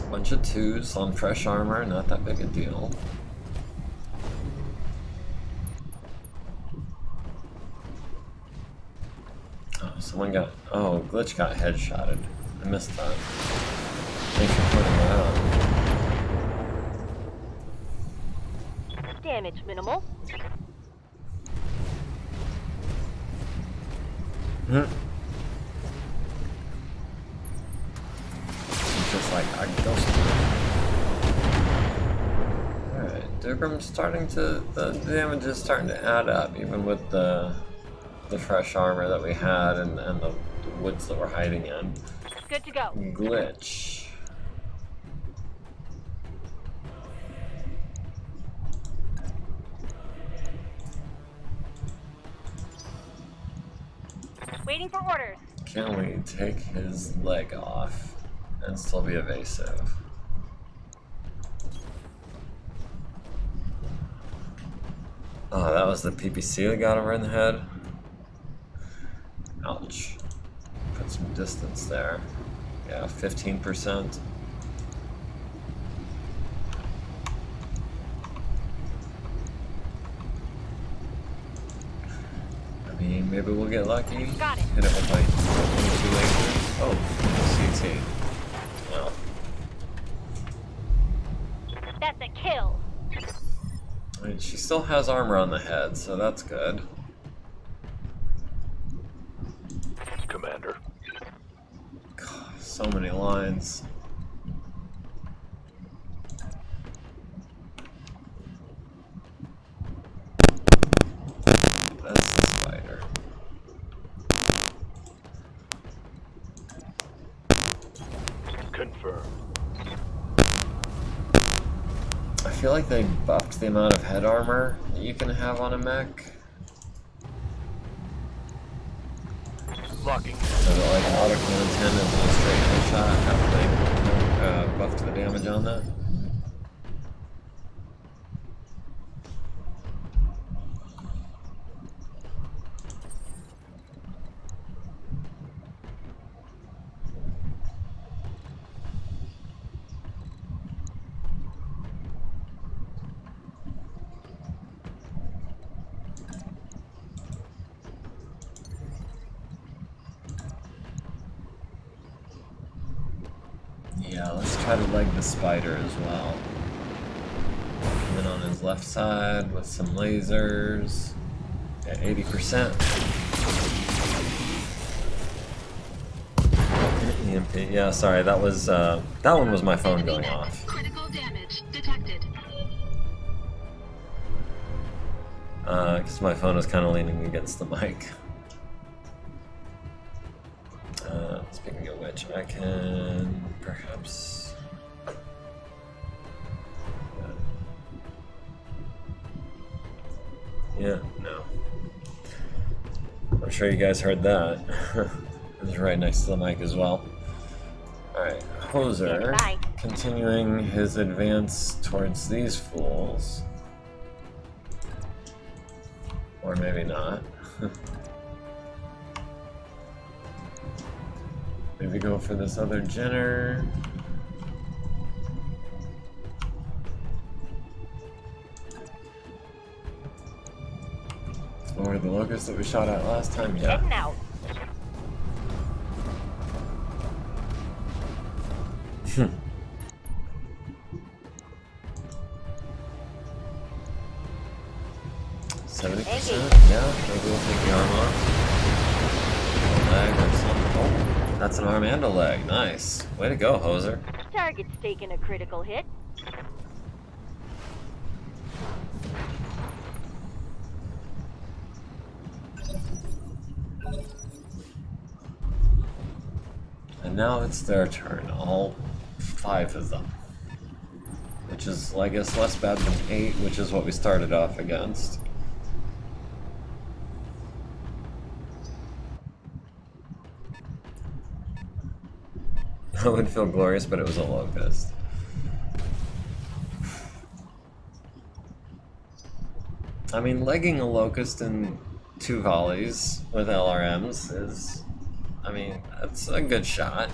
Bunch of 2s on fresh armor, not that big a deal. Oh, someone got... Oh, Glitch got headshotted. I missed that. Thanks for pointing that out. Damage minimal. Just like a ghost. Alright, Dugram's starting to... The damage is starting to add up, even with the fresh armor that we had and the woods that we're hiding in. Good to go. Glitch. Waiting for orders. Can we take his leg off and still be evasive? Oh, that was the PPC that got him right in the head. Ouch. Put some distance there. Yeah, 15%. I mean, maybe we'll get lucky. Got it. Hit it with like 22 lasers. Oh, CT. Well. That's a kill. I mean, she still has armor on the head, so that's good. Commander. God, so many lines. That's the spider. Confirmed. I feel like they buffed the amount of head armor that you can have on a mech. Locking. So that like an autocannon 10 is a straight headshot after they buffed the damage on that. Yeah, let's try to leg the spider as well. And then on his left side with some lasers at 80%. EMP. Yeah, sorry, that was that one was my phone going off. Critical damage detected. Because my phone was kind of leaning against the mic. Speaking of which, I can perhaps... Yeah, no. I'm sure you guys heard that. It was right next to the mic as well. Alright, Hoser, continuing his advance towards these fools. Or maybe not. Maybe go for this other Jenner. Or the locust that we shot at last time, yeah. Heading out. 70%? Yeah, maybe we'll take the arm off. A leg or something. Oh, that's an arm and a leg. Nice. Way to go, Hoser. Target's taking a critical hit. And now it's their turn. All 5 of them. Which is, I guess, less bad than 8, which is what we started off against. That would feel glorious, but it was a locust. I mean, legging a locust in 2 volleys with LRMs is, I mean, that's a good shot.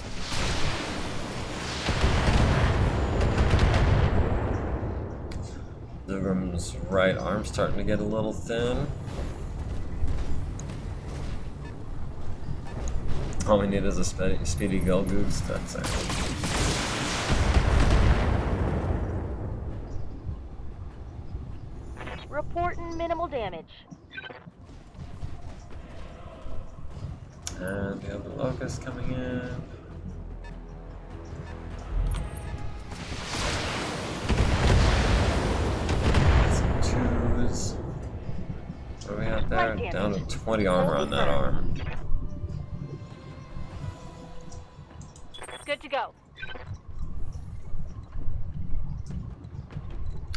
Zugram's right arm starting to get a little thin. All we need is a speedy Gilgoots, that's it. Reporting minimal damage. And we have the locust coming in. Some 2s. What are we at there? Down to 20 armor on that arm. Good to go.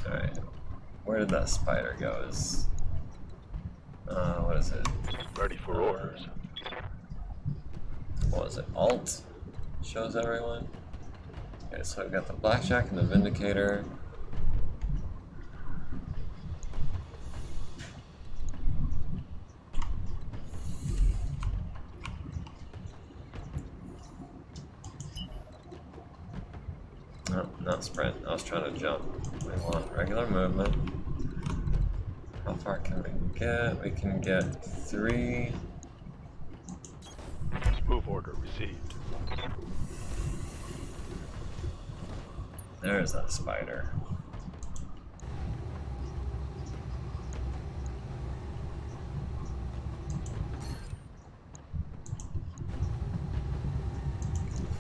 Alright. Where did that spider go? What is it? Ready for orders. What was it? Alt? Shows everyone. Okay, so I've got the Blackjack and the Vindicator. No, not sprint. I was trying to jump. We want regular movement. How far can we get? We can get 3. Move order received. There's that spider.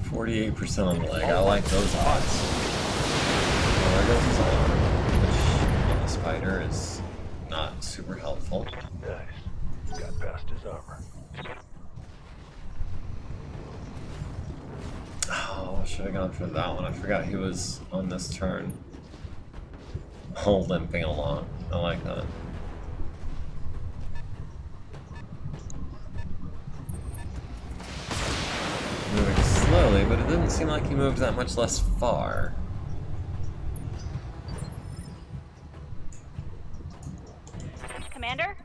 %48 on the leg. I like those odds. Well, there goes his arm, which on the spider is not super helpful. Nice. Got past his armor. Oh, I should have gone for that one. I forgot he was on this turn. Oh, limping along. I like that. Moving slowly, but it didn't seem like he moved that much less far. Commander?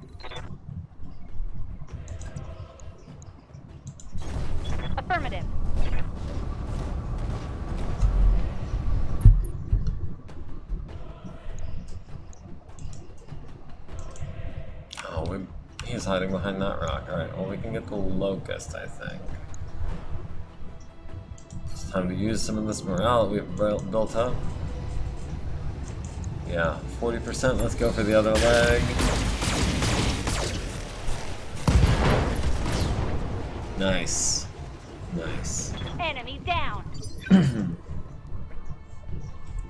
Affirmative. Oh, he's hiding behind that rock. Alright, well, we can get the locust, I think. It's time to use some of this morale that we've built up. Yeah, 40%. Let's go for the other leg. Nice. Nice. Enemy down.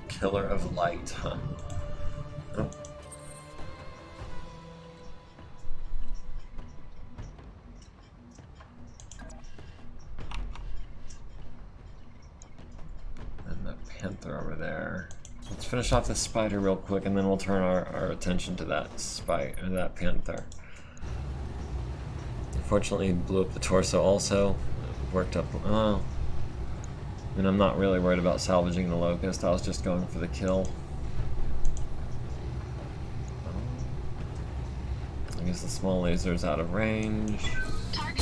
Killer of light, huh? Oh. And the panther over there. Let's finish off the spider real quick, and then we'll turn our attention to that that panther. Unfortunately, he blew up the torso also. Worked up. Oh. I mean, I'm not really worried about salvaging the locust. I was just going for the kill. I guess the small laser's out of range. Not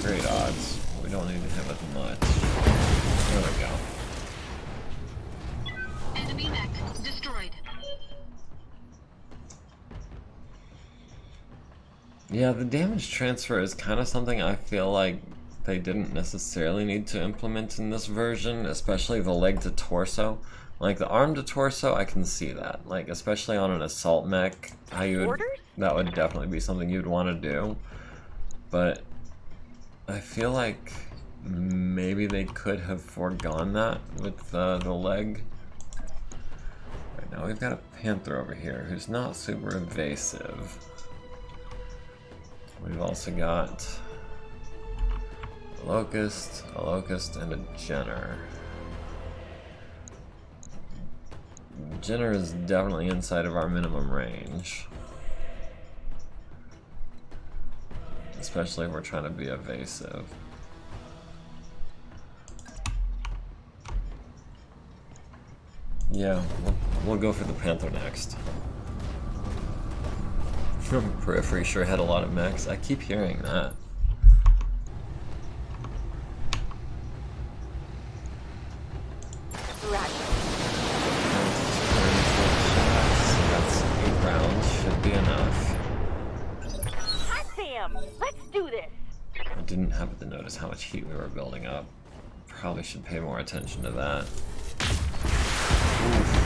great odds. We don't need to hit with much. There we go. Enemy mech destroyed. Yeah, the damage transfer is kind of something I feel like they didn't necessarily need to implement in this version, especially the leg to torso. Like the arm to torso, I can see that. Like especially on an assault mech, how you would, that would definitely be something you'd want to do. But I feel like maybe they could have foregone that with the leg. Right now we've got a panther over here who's not super evasive. We've also got a locust, and a Jenner. Jenner is definitely inside of our minimum range. Especially if we're trying to be evasive. Yeah, we'll go for the Panther next. Periphery sure had a lot of mechs. I keep hearing that. That's 8 rounds, should be enough. Hot damn! Let's do this! I didn't happen to notice how much heat we were building up. Probably should pay more attention to that. Oof.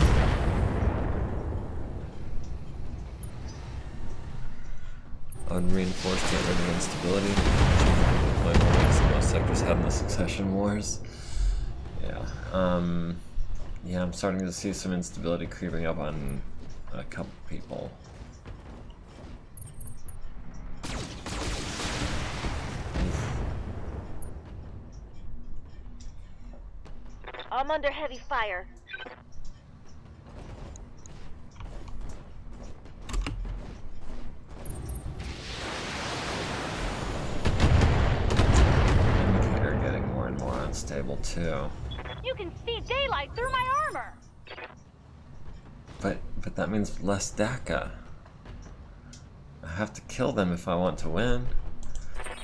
Unreinforced get rid of instability. Like most sectors have in the succession wars. Yeah. Yeah, I'm starting to see some instability creeping up on a couple people. I'm under heavy fire. Indicator getting more and more unstable too. You can see daylight through my armor. But that means less DACA. I have to kill them if I want to win.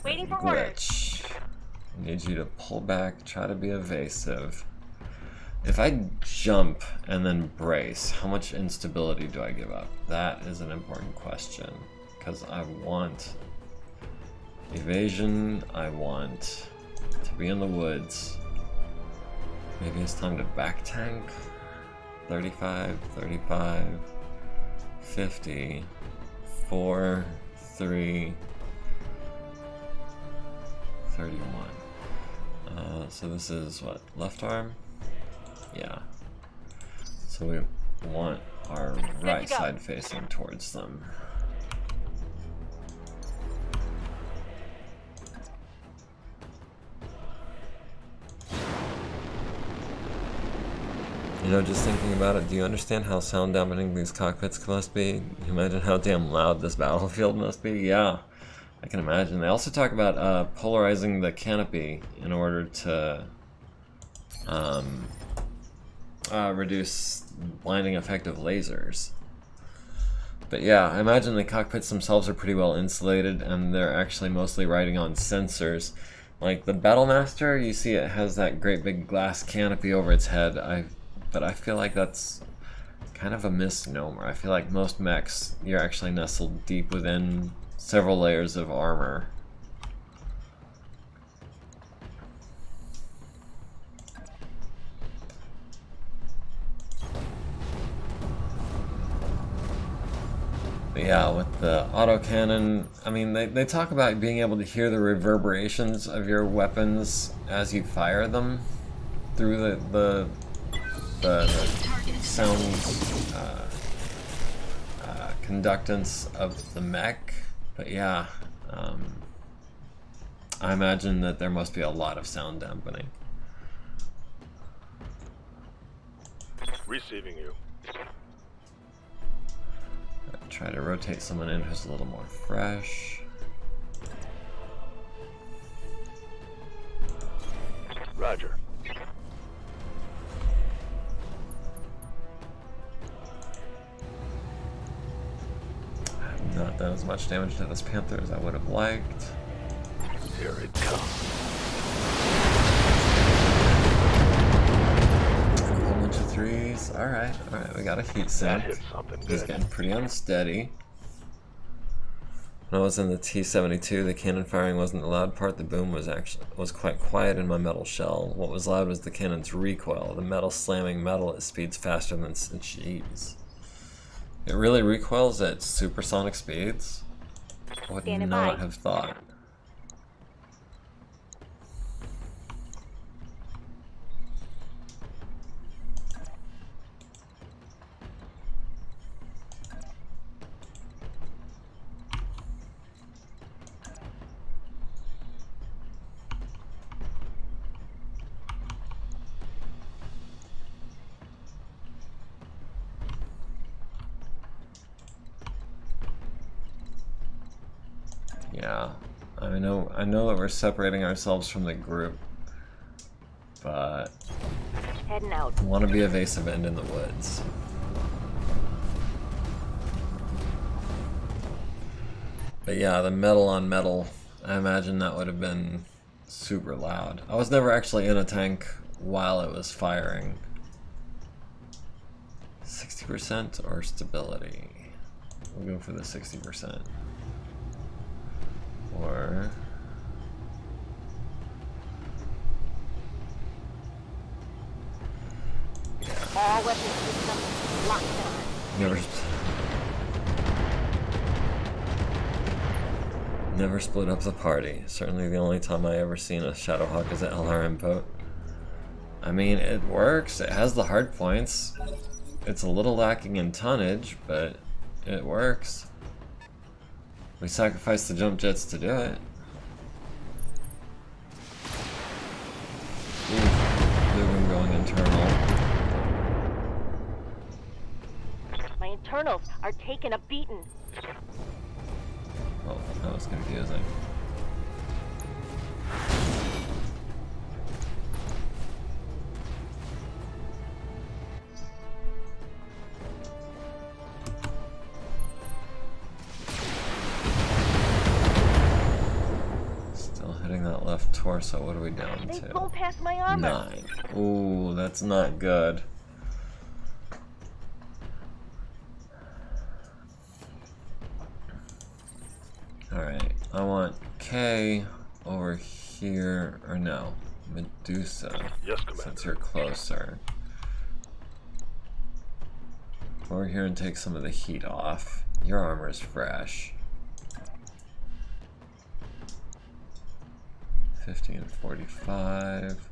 Waiting for orders. Glitch. I need you to pull back, try to be evasive. If I jump and then brace, how much instability do I give up? That is an important question. Because I want evasion, I want to be in the woods. Maybe it's time to back tank. 35, 35, 50, 4, 3, 31. So this is what, left arm? Yeah. So we want our right side facing towards them. You know, just thinking about it, do you understand how sound dampening these cockpits must be? Can you imagine how damn loud this battlefield must be? Yeah, I can imagine. They also talk about polarizing the canopy in order to reduce blinding effect of lasers. But yeah, I imagine the cockpits themselves are pretty well insulated, and they're actually mostly riding on sensors. Like the Battlemaster, you see it has that great big glass canopy over its head. But I feel like that's kind of a misnomer. I feel like most mechs, you're actually nestled deep within several layers of armor. But yeah, with the autocannon, I mean, they talk about being able to hear the reverberations of your weapons as you fire them through the sound conductance of the mech. But yeah, I imagine that there must be a lot of sound dampening. Receiving you. Try to rotate someone in who's a little more fresh. Roger. Not done as much damage to this Panther as I would have liked. Here it comes. A whole bunch of threes. Alright, we got a heat That sink. hit something He's good. getting pretty unsteady. When I was in the T-72, the cannon firing wasn't the loud part. The boom was quite quiet in my metal shell. What was loud was the cannon's recoil. The metal slamming metal at speeds faster than jeez. It really recoils at supersonic speeds? I would not have thought. Yeah, I know that we're separating ourselves from the group, but Heading out. I want to be evasive and in the woods. But yeah, the metal on metal, I imagine that would have been super loud. I was never actually in a tank while it was firing. 60% or stability? We'll go for the 60%. Or All weapon systems locked on. Never split up the party. Certainly the only time I ever seen a Shadowhawk is at LRM boat. I mean, it works. It has the hard points. It's a little lacking in tonnage, but it works. We sacrificed the jump jets to do it. Ooh, going internal. My internals are taking a beating. Oh, that was confusing. That left torso, what are we down They to? blown past my armor. 9. Ooh, that's not good. Alright, I want K over here, or no, Medusa, Yes, Commander. since you're closer. Over here and take some of the heat off. Your armor is fresh. 50 and 45,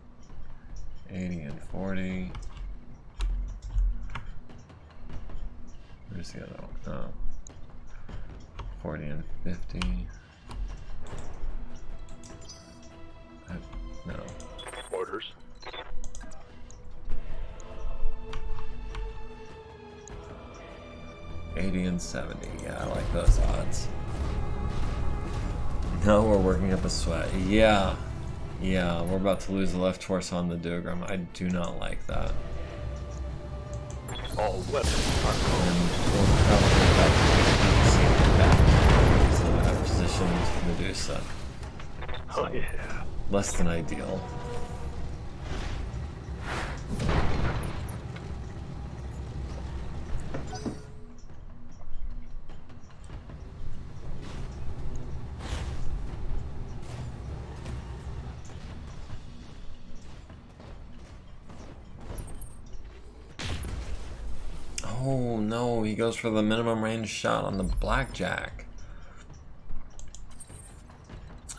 80 and 40. Where's the other one? Oh. 40 and 50. No. Orders. $80 and 70. Yeah, I like those odds. Now we're working up a sweat. Yeah, we're about to lose the left torso on the Dugram. I do not like that. All weapons are gone. And we're probably about to see it back. So I positioned Medusa. So Oh yeah. less than ideal. Oh no, he goes for the minimum range shot on the blackjack.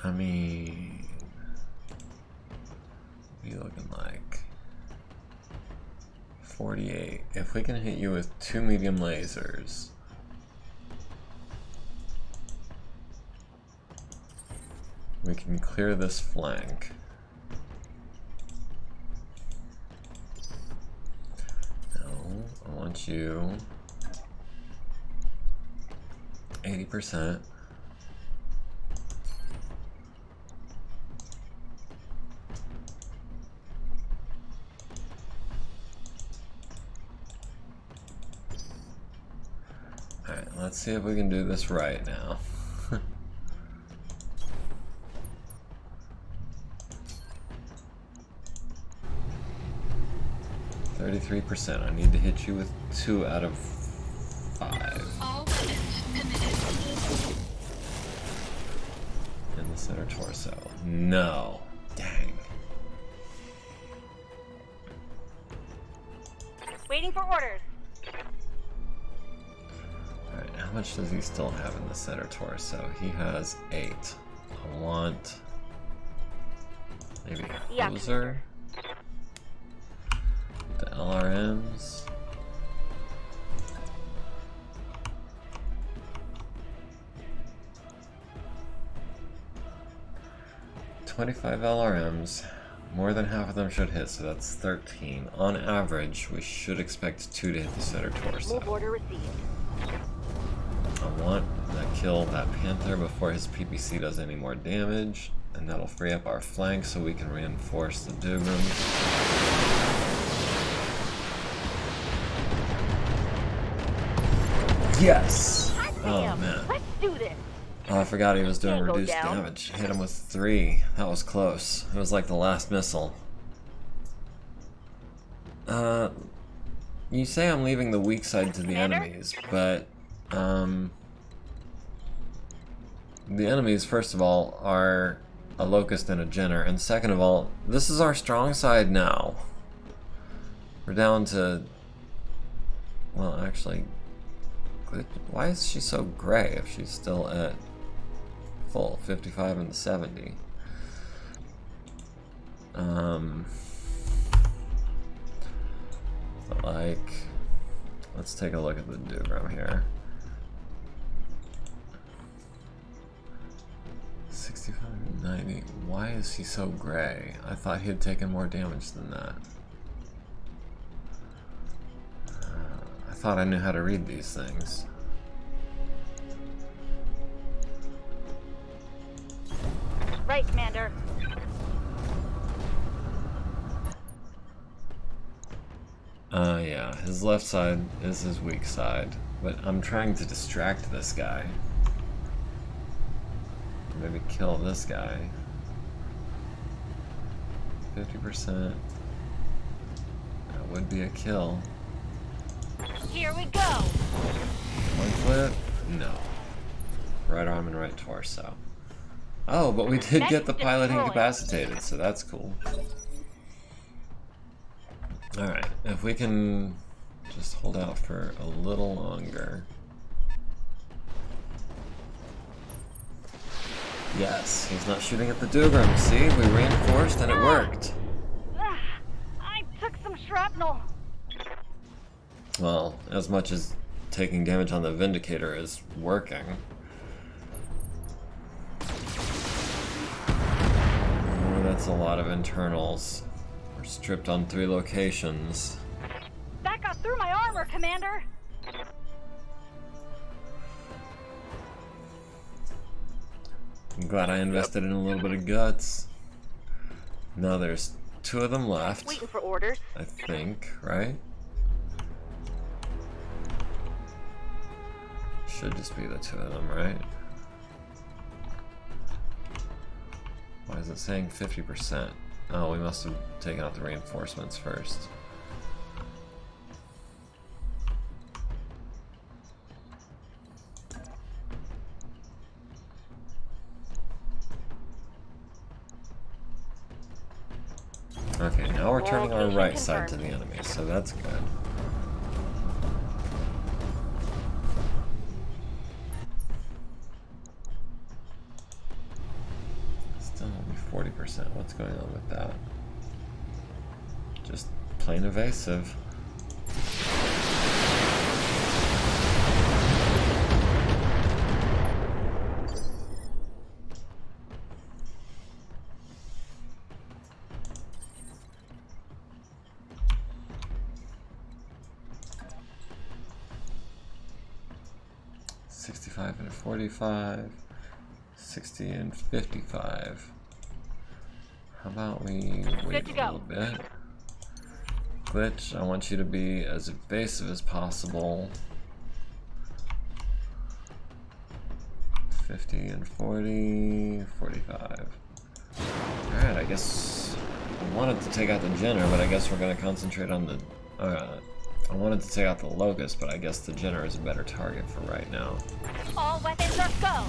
I mean, what are you looking like? 48. If we can hit you with 2 medium lasers. We can clear this flank. I want you 80%. Alright, let's see if we can do this right now. 33%. I need to hit you with 2 out of 5. All weapons committed. Center torso. No. Dang. Waiting for orders. Alright, how much does he still have in the center torso? He has 8. I want maybe a hoser. The LRMs. $25 LRMs. More than half of them should hit, so that's 13. On average, we should expect 2 to hit the center torso. Move order received. I want to kill that Panther before his PPC does any more damage, and that'll free up our flank so we can reinforce the Dugrams. Yes! Oh man. Let's do this. Oh, I forgot he was doing Tango reduced down. damage. Hit him with 3. That was close. It was like the last missile. You say I'm leaving the weak side to the Commander? enemies, but the enemies, first of all, are a Locust and a Jenner, and second of all, this is our strong side now. We're down to, well, actually, why is she so gray if she's still at full 55 and 70? But like, let's take a look at the Dugram here. 65 and 90. Why is he so gray? I thought he had taken more damage than that. I thought I knew how to read these things. Right, Commander. Yeah, his left side is his weak side, but I'm trying to distract this guy. Maybe kill this guy. 50%. That would be a kill. Here we go. One flip? No. Right arm and right torso. Oh, but we did get the pilot incapacitated, so that's cool. Alright, if we can just hold out for a little longer. Yes, he's not shooting at the Dugram. See, we reinforced and it worked. I took some shrapnel. Well, as much as taking damage on the Vindicator is working. Oh, that's a lot of internals. We're stripped on 3 locations. That got through my armor, Commander. I'm glad I invested in a little bit of guts. Now there's 2 of them left. Waiting for orders. I think, right? Should just be the 2 of them, right? Why is it saying 50%? Oh, we must have taken out the reinforcements first. Okay, now we're turning our right side to the enemy, so that's good. Still only 40%. What's going on with that? Just plain evasive. And 45, 60 and 55. How about we wait a little bit? Glitch, I want you to be as evasive as possible. 50 and 40, 45. Alright, I guess I wanted to take out the Jenner, but I guess we're going to concentrate on the... I wanted to take out the Locust, but I guess the Jenner is a better target for right now. All weapons are go.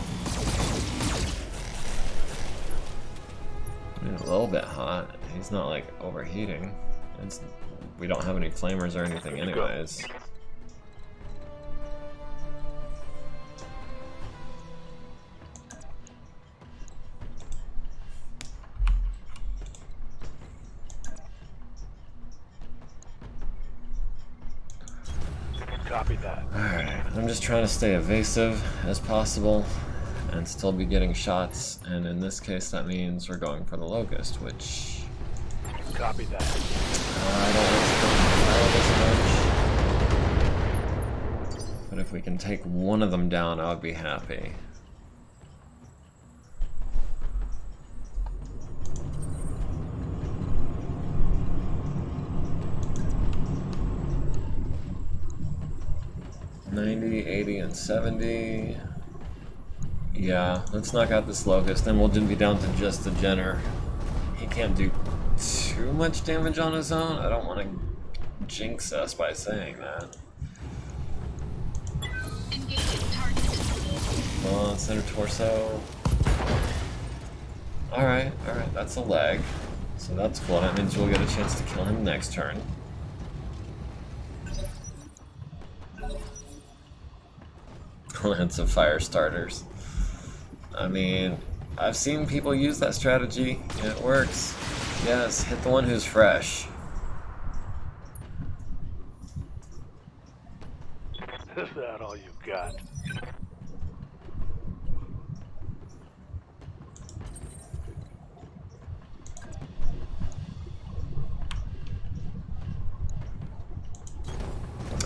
I mean, a little bit hot. He's not like overheating. We don't have any flamers or anything anyways. Copy that. Alright, I'm just trying to stay evasive as possible and still be getting shots, and in this case that means we're going for the Locust, which... Copy that. I don't want to fire this much. But if we can take one of them down, I would be happy. $90, $80, and $70. Yeah, let's knock out this Locust, then we'll be down to just the Jenner. He can't do too much damage on his own. I don't want to jinx us by saying that. Engaging target. Come on, center torso. Alright, that's a leg. So that's cool. That means we'll get a chance to kill him next turn. Lance of fire starters. I mean, I've seen people use that strategy, and it works. Yes, hit the one who's fresh. Is that all you got?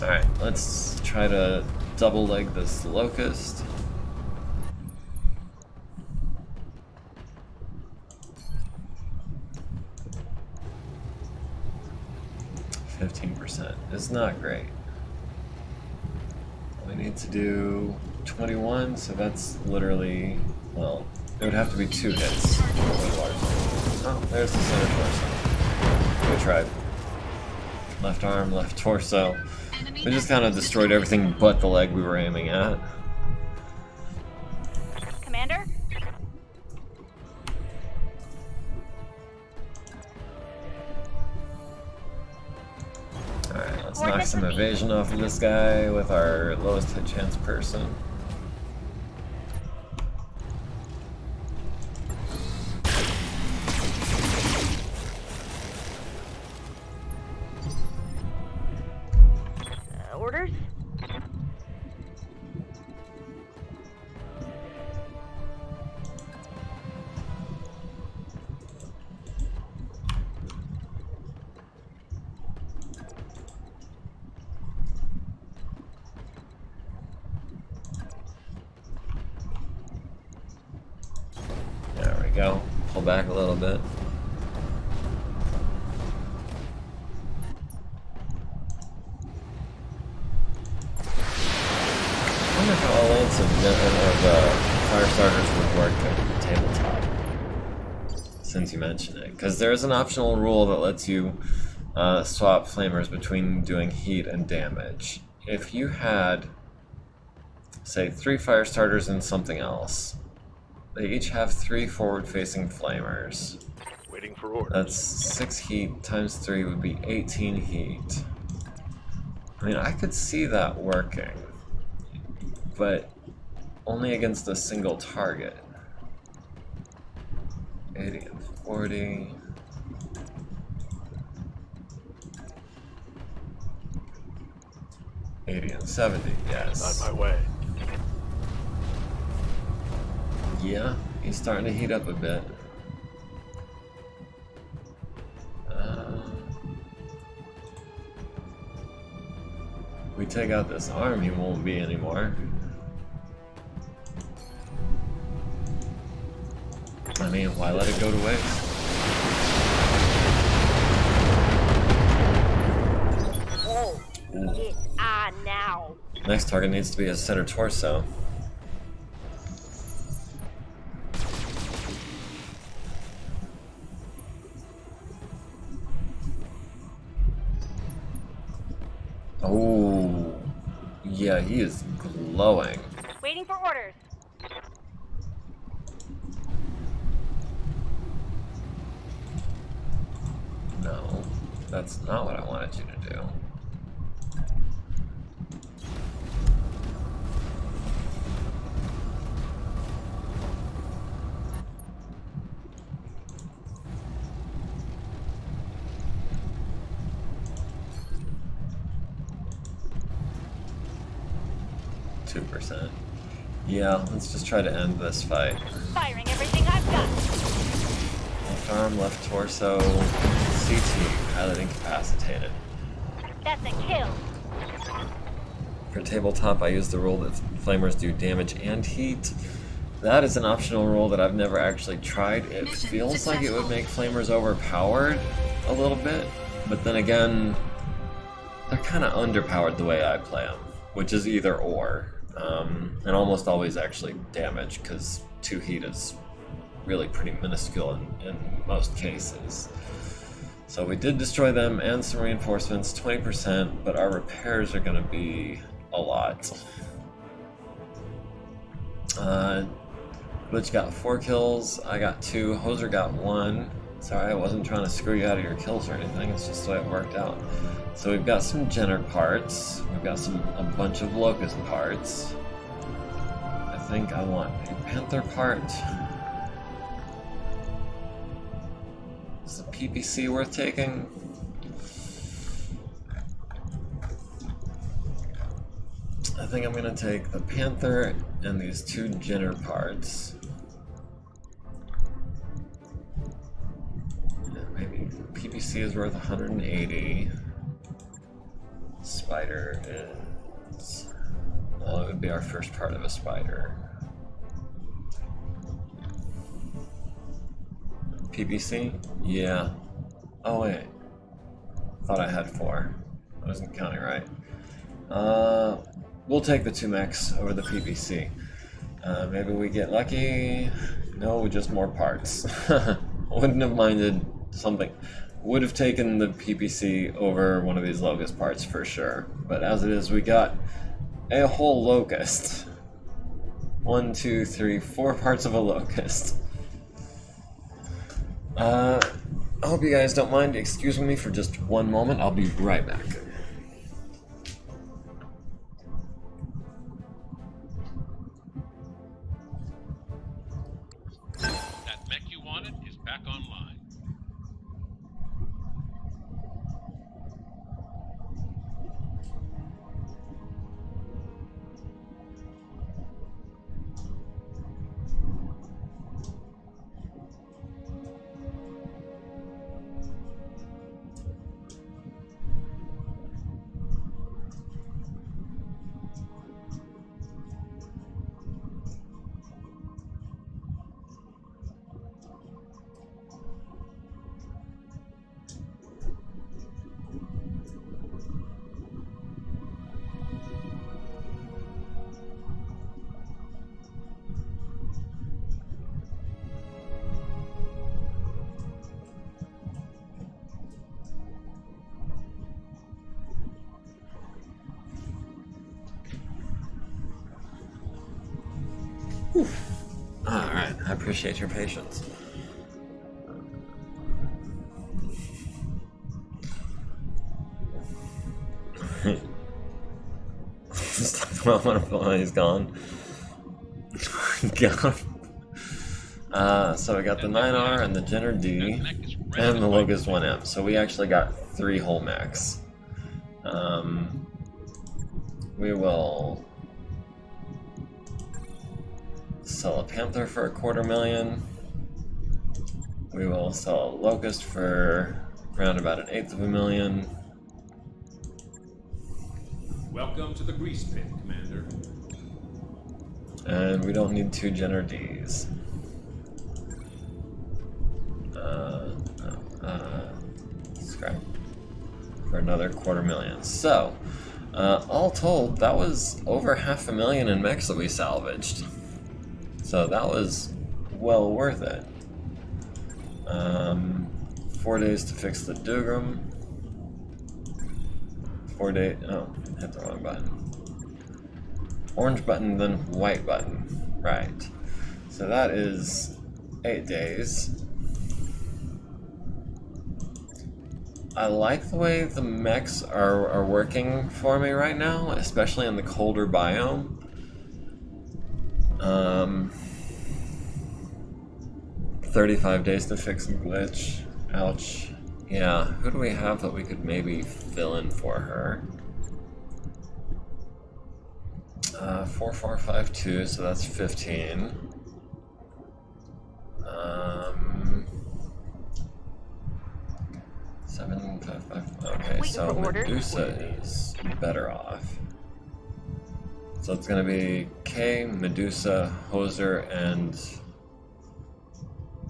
Alright, let's try to double leg this Locust. %. It's not great. We need to do 21, so that's literally, well, it would have to be 2 hits. Oh, there's the center torso. We tried. Left arm, left torso. We just kind of destroyed everything but the leg we were aiming at. Commander? Alright, let's knock some evasion off of this guy with our lowest hit chance person. Orders? There we go. Pull back a little bit. I wonder how all lengths of fire starters would work at tabletop, since you mention it. Because there is an optional rule that lets you swap flamers between doing heat and damage. If you had, say, 3 fire starters and something else, they each have 3 forward-facing flamers. Waiting for orders. That's 6 heat times 3 would be 18 heat. I mean, I could see that working, but only against a single target. 80 and 40. $80 and $70, yes. On my way. Yeah, he's starting to heat up a bit. We take out this arm, he won't be anymore. I mean, why let it go to waste? Whoa. It's on now. Next target needs to be a center torso. Oh, yeah, he is glowing. Waiting for orders. No, that's not what I wanted you to do. 2%. Yeah, let's just try to end this fight. Firing everything I've got. Left arm, left torso, CT, pilot incapacitated. That's a kill. For tabletop, I use the rule that flamers do damage and heat. That is an optional rule that I've never actually tried. It feels like it would make flamers overpowered a little bit, but then again, they're kind of underpowered the way I play them, which is either or. And almost always actually damage, because 2 heat is really pretty minuscule in most cases. So we did destroy them and some reinforcements, 20%, but our repairs are going to be a lot. Glitch got 4 kills, I got 2, Hoser got 1. Sorry, I wasn't trying to screw you out of your kills or anything, it's just the way it worked out. So we've got some Jenner parts, we've got a bunch of Locust parts. I think I want a Panther part. Is the PPC worth taking? I think I'm gonna take the Panther and these 2 Jenner parts. And maybe PPC is worth 180. Spider is... well, it would be our first part of a spider. PPC? Yeah. Oh wait. Thought I had 4. I wasn't counting right. We'll take the 2 mechs over the PPC. Maybe we get lucky. No, just more parts. Wouldn't have minded something. Would have taken the PPC over one of these Locust parts for sure. But as it is, we got a whole Locust. 1, 2, 3, 4 parts of a Locust. I hope you guys don't mind excusing me for just one moment. I'll be right back. That mech you wanted is back online. Alright, I appreciate your patience. Just talk about when he's gone. So we got the 9R and the Jenner D and the Locust 1M. So we actually got 3 whole mechs. We will sell a Panther for $250,000. We will sell a Locust for around about $1/8 Welcome to the grease pit, Commander. and we don't need 2 Jenner Ds. Scrap for another $250,000. So, all told, that was over $500,000 in mechs that we salvaged. So that was well worth it. 4 days to fix the Dugram. 4 days. Oh, hit the wrong button. Orange button, then white button. Right. So that is 8 days. I like the way the mechs are working for me right now, especially in the colder biome. 35 days to fix a glitch. Ouch. Yeah, who do we have that we could maybe fill in for her? 4452, so that's 15. 755. Okay, so Medusa is better off. So it's gonna be K, Medusa, Hoser, and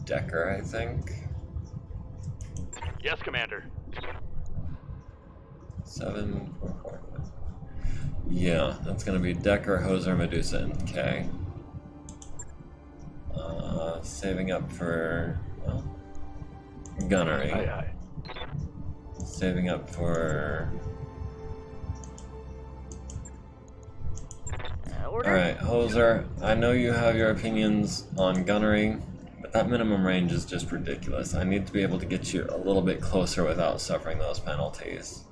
Decker, I think. Yes, Commander. 744. Yeah, that's gonna be Decker, Hoser, Medusa, and K. Saving up for, well, gunnery. Aye, aye. Saving up for... Alright, Hoser, I know you have your opinions on gunnery, but that minimum range is just ridiculous. I need to be able to get you a little bit closer without suffering those penalties.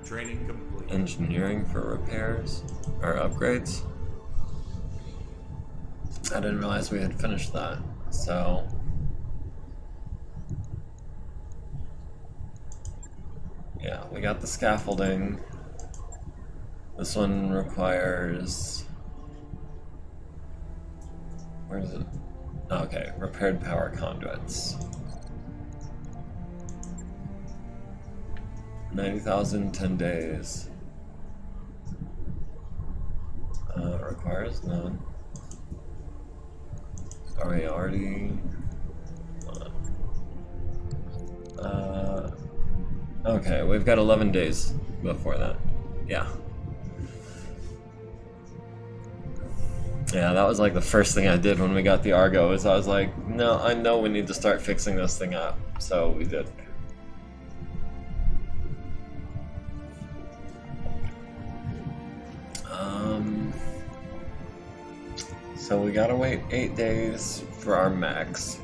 Training complete. Engineering for repairs or upgrades. I didn't realize we had finished that, so yeah, we got the scaffolding. This one requires, where is it? Okay, repaired power conduits. 90,000, 10 days. Requires none. Are we already? Okay, we've got 11 days before that. Yeah. Yeah, that was like the first thing I did when we got the Argo, is I was like, no, I know we need to start fixing this thing up. So we did. So we gotta wait 8 days for our mechs.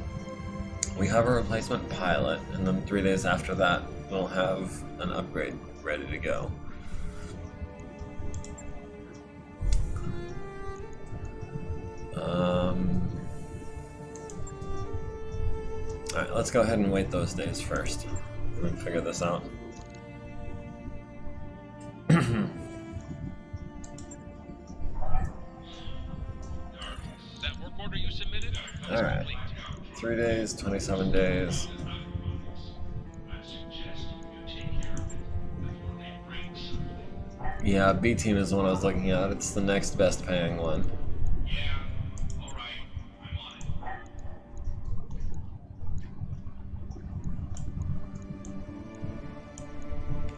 We have a replacement pilot, and then 3 days after that, we'll have an upgrade ready to go. Alright, let's go ahead and wait those days first, and then figure this out. That work order you submitted? Alright. 3 days, 27 days. Yeah, B team is the one I was looking at. It's the next best paying one.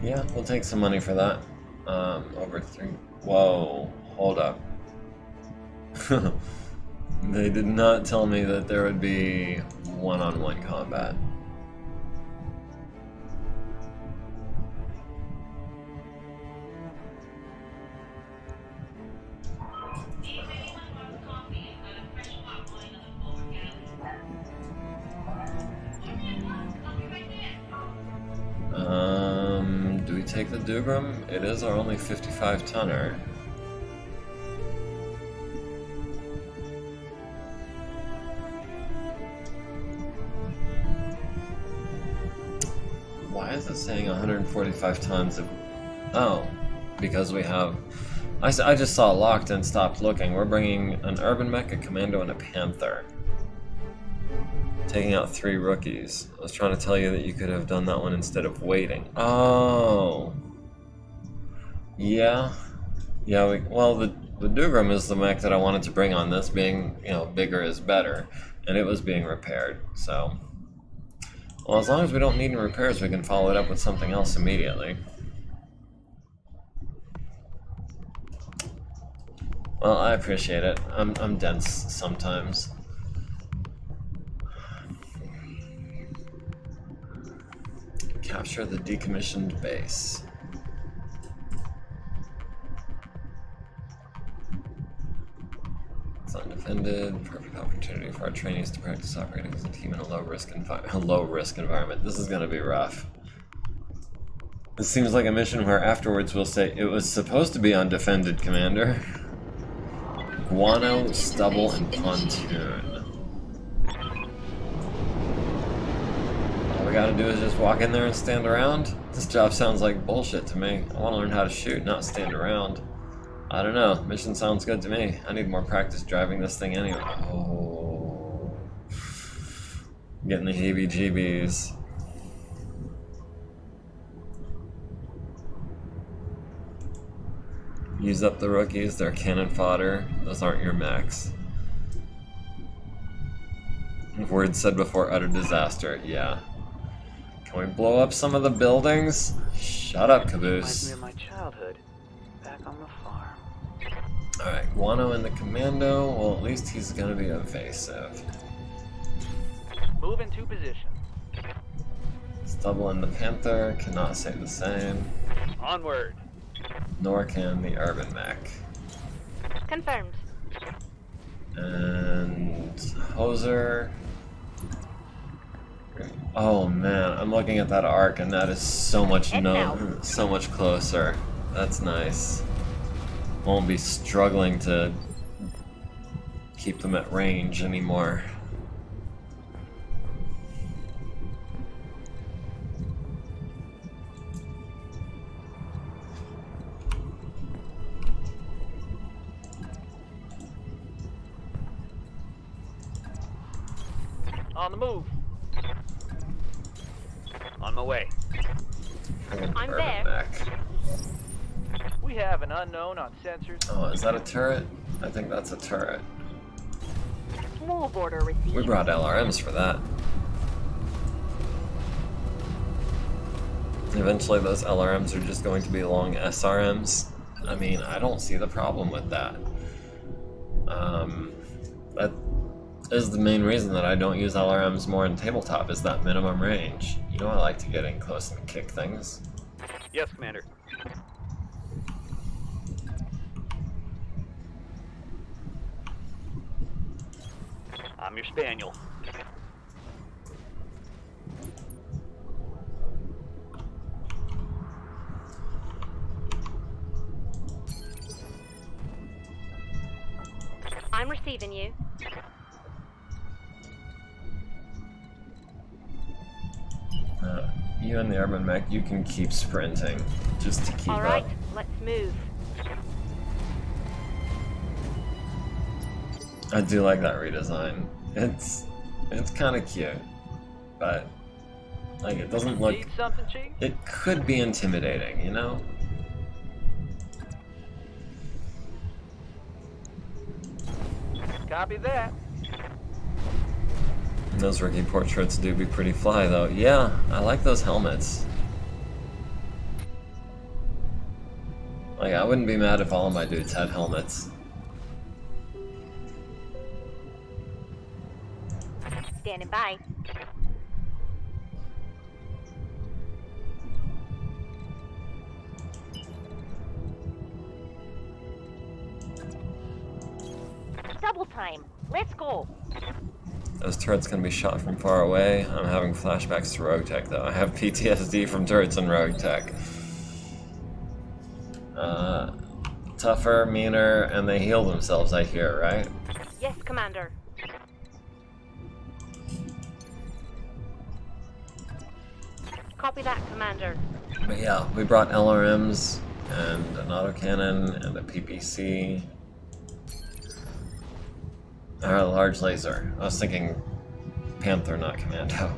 Yeah, we'll take some money for that. Over 3. Whoa, hold up. They did not tell me that there would be one-on-one combat. Do we take the Dugram? It is our only 55 tonner. Why is it saying 145 tons of... Oh, because we have... I just saw locked and stopped looking. We're bringing an urban mech, a commando, and a panther. Taking out 3 rookies. I was trying to tell you that you could have done that one instead of waiting. Oh. Yeah. Yeah, well, the Dugram is the mech that I wanted to bring on this, being, you know, bigger is better. And it was being repaired, so... Well, as long as we don't need any repairs, we can follow it up with something else immediately. Well, I appreciate it. I'm dense sometimes. Capture the decommissioned base. It's undefended. Perfect opportunity for our trainees to practice operating as a team in a low-risk environment. This is gonna be rough. This seems like a mission where afterwards we'll say, it was supposed to be undefended, Commander. Guano, stubble, and pontoon. All we gotta do is just walk in there and stand around? This job sounds like bullshit to me. I wanna learn how to shoot, not stand around. I don't know, mission sounds good to me. I need more practice driving this thing anyway. Oh. Getting the heebie-jeebies. Use up the rookies, they're cannon fodder. Those aren't your mechs. Words said before utter disaster, yeah. Can we blow up some of the buildings? Shut up, Caboose. Reminds me of my childhood, back on the farm. Alright, Guano in the commando. Well, at least he's gonna be evasive. Move into position. Stubble in the Panther, cannot say the same. Onward. Nor can the urban mech. Confirmed. And Hoser. Oh man, I'm looking at that arc and that is so much so much closer. That's nice. Won't be struggling to keep them at range anymore. On the move. On my way. I'm Urban there. mech. We have an unknown on sensors. Oh, is that a turret? I think that's a turret. Move order received. We brought LRMs for that. Eventually those LRMs are just going to be long SRMs. I mean, I don't see the problem with that. That is the main reason that I don't use LRMs more in tabletop, is that minimum range. You know I like to get in close and kick things. Yes, Commander. I'm your spaniel. I'm receiving you. You and the urban mech, you can keep sprinting, just to keep All right, up. let's move. I do like that redesign. It's kind of cute, but like it doesn't look. Need something, Chief? It could be intimidating, you know. Copy that. Those rookie portraits do be pretty fly, though. Yeah, I like those helmets. Like, I wouldn't be mad if all of my dudes had helmets. Standing by. Double time. Let's go. Those turrets can be shot from far away. I'm having flashbacks to Rogue Tech, though. I have PTSD from turrets in Rogue Tech. Tougher, meaner, and they heal themselves, I hear, right? Yes, Commander. Copy that, Commander. But yeah, we brought LRMs, and an autocannon, and a PPC. Or a large laser. I was thinking Panther, not Commando.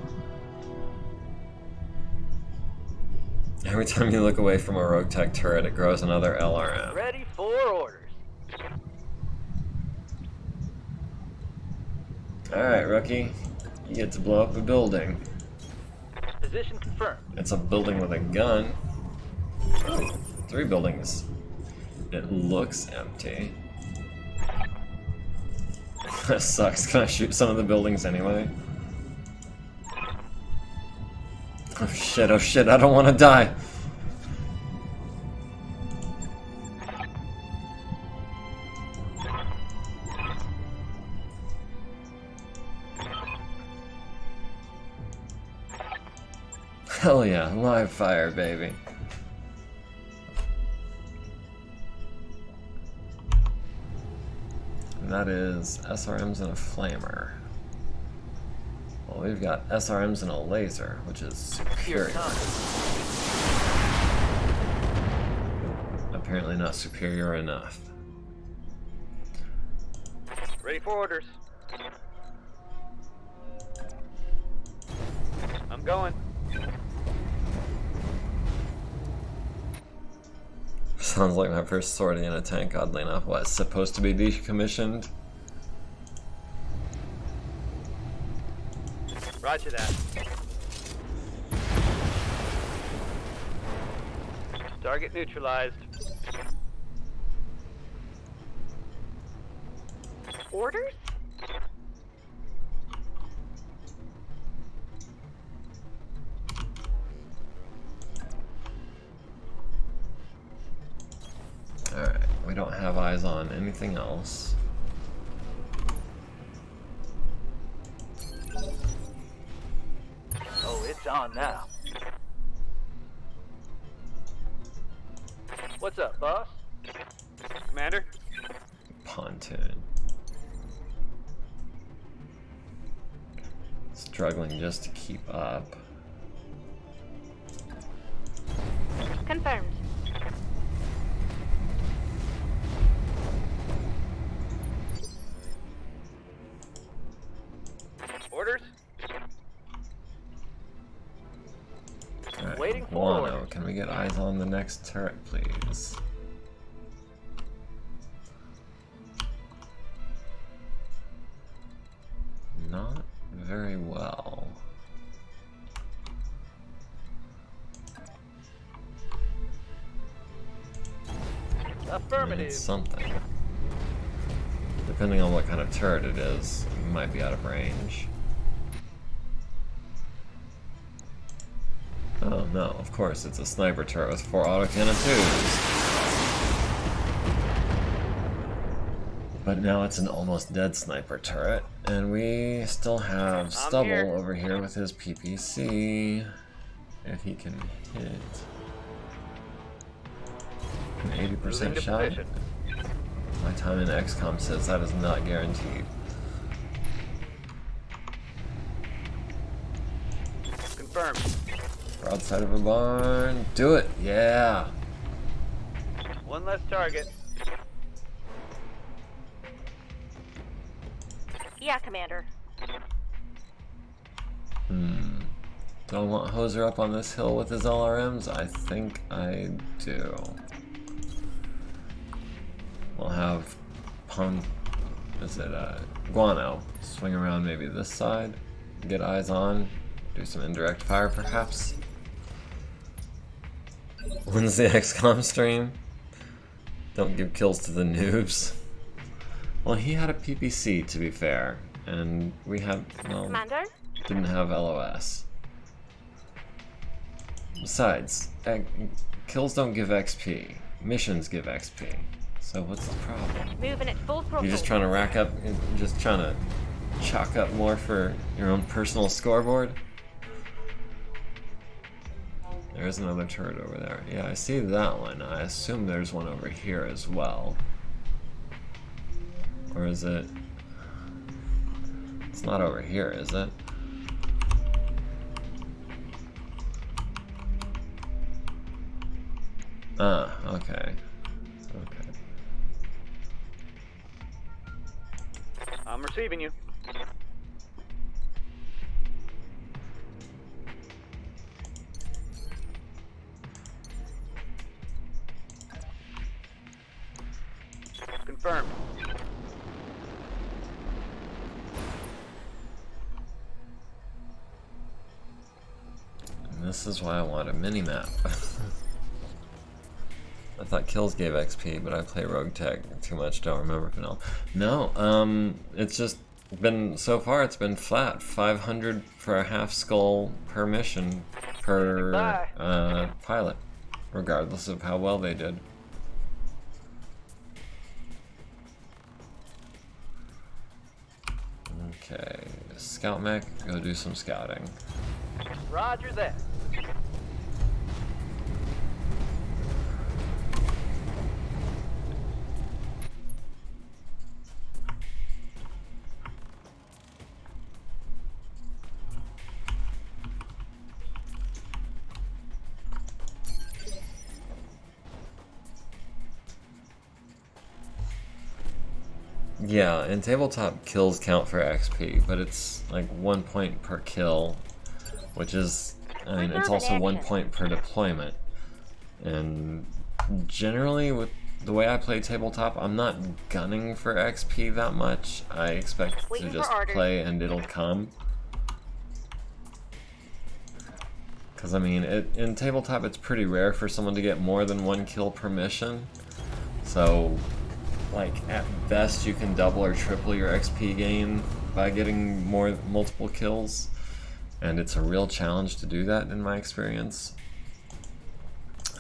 Every time you look away from a Rogue Tech turret, it grows another LRM. Ready for orders. Alright, rookie. You get to blow up a building. Position confirmed. It's a building with a gun. Ooh, 3 buildings. It looks empty. That sucks. Can I shoot some of the buildings anyway? Oh shit, I don't want to die. Hell yeah, live fire, baby. And that is SRMs and a flamer. Well, we've got SRMs and a laser, which is superior. Apparently not superior enough. Ready for orders. I'm going. Sounds like my first sortie in a tank, oddly enough. What, supposed to be decommissioned? Roger that. Target neutralized. Orders? Alright, we don't have eyes on anything else. Oh, it's on now. What's up, boss? Commander? Pontoon. Struggling just to keep up. Confirmed. Orders? Alright, Waiting for Guano, orders. can we get eyes on the next turret, please? Not very well. Affirmative. It's something. Depending on what kind of turret it is, it might be out of range. Oh no, of course, it's a sniper turret with 4 autocannon 2s. But now it's an almost dead sniper turret, and we still have Stubble here. over here with his PPC. If he can hit an 80% Moving to shot. position. My time in XCOM says that is not guaranteed. Confirmed. Broadside of a barn. Do it! Yeah! One less target. Yeah, Commander. Do I want Hoser up on this hill with his LRMs? I think I do. We'll have Guano swing around maybe this side, get eyes on, do some indirect fire perhaps. When's the XCOM stream? Don't give kills to the noobs. Well, he had a PPC to be fair, and we had, well, Commander? didn't have LOS. Besides, kills don't give XP, missions give XP. So what's the problem? Moving at full throttle. You're just trying to rack up, just trying to chalk up more for your own personal scoreboard? There is another turret over there. Yeah, I see that one. I assume there's one over here as well. Or is it? It's not over here, is it? Ah, okay. Okay. I'm receiving you. Confirmed. And this is why I want a mini-map. I thought kills gave XP, but I play Rogue Tech too much, don't remember for now. No, it's just been, so far it's been flat. 500 for a half skull per mission per pilot, regardless of how well they did. Okay, scout mech, go do some scouting. Roger that. Yeah, in tabletop kills count for XP, but it's like 1 point per kill, which is, I mean, it's also 1 point per deployment. And generally, with the way I play tabletop, I'm not gunning for XP that much. I expect to just play and it'll come. Because, I mean, in tabletop, it's pretty rare for someone to get more than 1 kill per mission. So, like, at best, you can double or triple your XP gain by getting multiple kills. And it's a real challenge to do that, in my experience.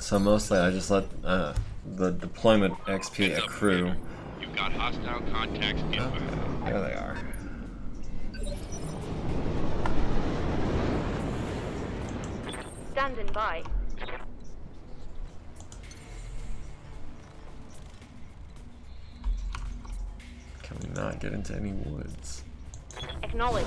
So mostly, I just let the deployment XP accrue. You've got hostile contacts inbound. Okay, there they are. Standing by. Can we not get into any woods? Acknowledge.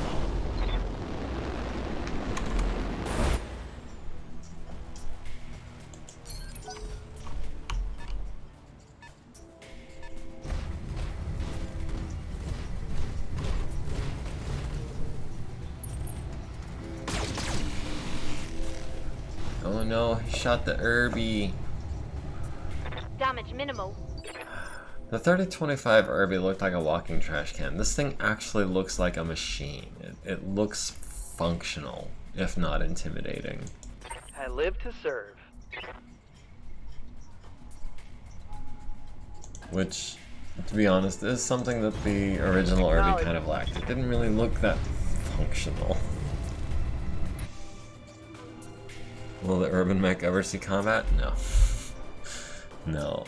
Oh no, he shot the Irby. Damage minimal. The 3025 Irby looked like a walking trash can. This thing actually looks like a machine. It looks functional, if not intimidating. I live to serve. Which, to be honest, is something that the original Irby kind of lacked. It didn't really look that functional. Will the urban mech ever see combat? No. No.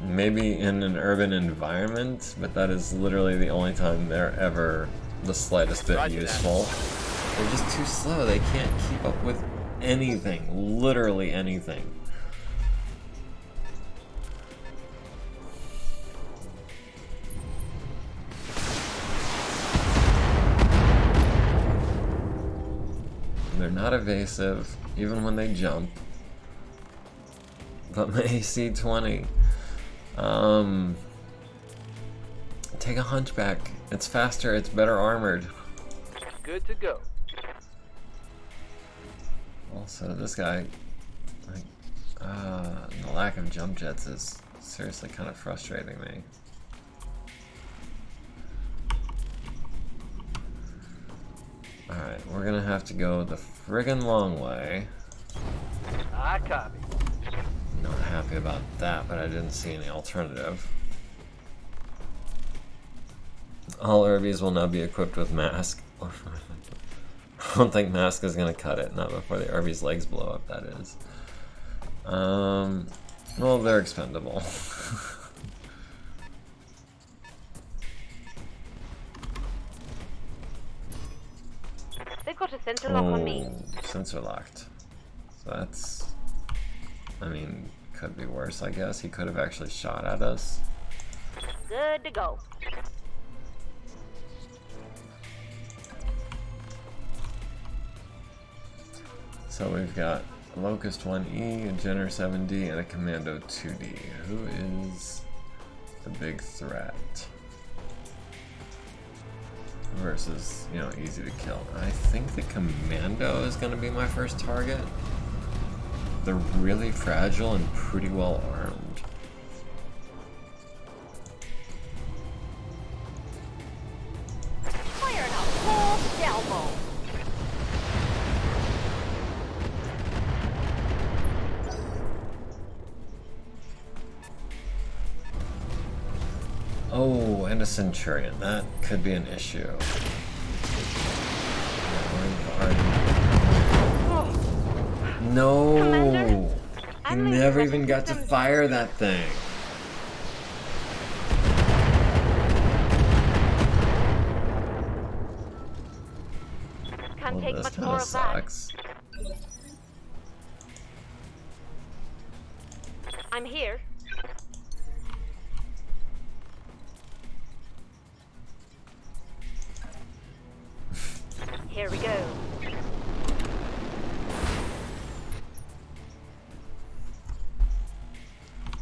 Maybe in an urban environment, but that is literally the only time they're ever the slightest bit useful. They're just too slow. They can't keep up with anything. Literally anything. They're not evasive, even when they jump. But my AC-20, take a hunchback. It's faster, it's better armored. Good to go. Also, this guy, like, the lack of jump jets is seriously kind of frustrating me. Alright, we're gonna have to go the friggin' long way. I copy. Not happy about that, but I didn't see any alternative. All Irbies will now be equipped with mask. I don't think mask is gonna cut it, not before the Irby's legs blow up, that is. Well, they're expendable. They've got a sensor lock on me. Sensor locked. So that's, I mean, could be worse, I guess. He could have actually shot at us. Good to go. So we've got a Locust 1E, a Jenner 7D, and a Commando 2D. Who is the big threat? Versus, you know, easy to kill. I think the Commando is going to be my first target. They're really fragile and pretty well armed. Firing a full salvo. Oh, and a Centurion. That could be an issue. No! Commander, He never even got to fire that thing. Can't Well, take this much kinda more of that. sucks. I'm here. Here we go.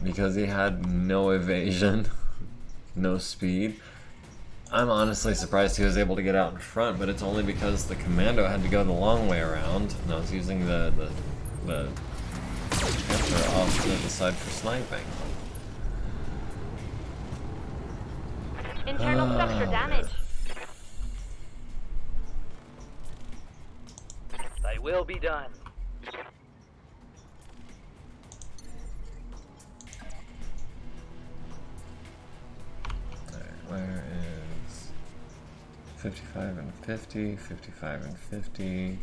Because he had no evasion, no speed. I'm honestly surprised he was able to get out in front, but it's only because the commando had to go the long way around, and I was using the Panther off to the side for sniping. Internal structure damage. They will be done. Where is 55 and 50, 55 and 50.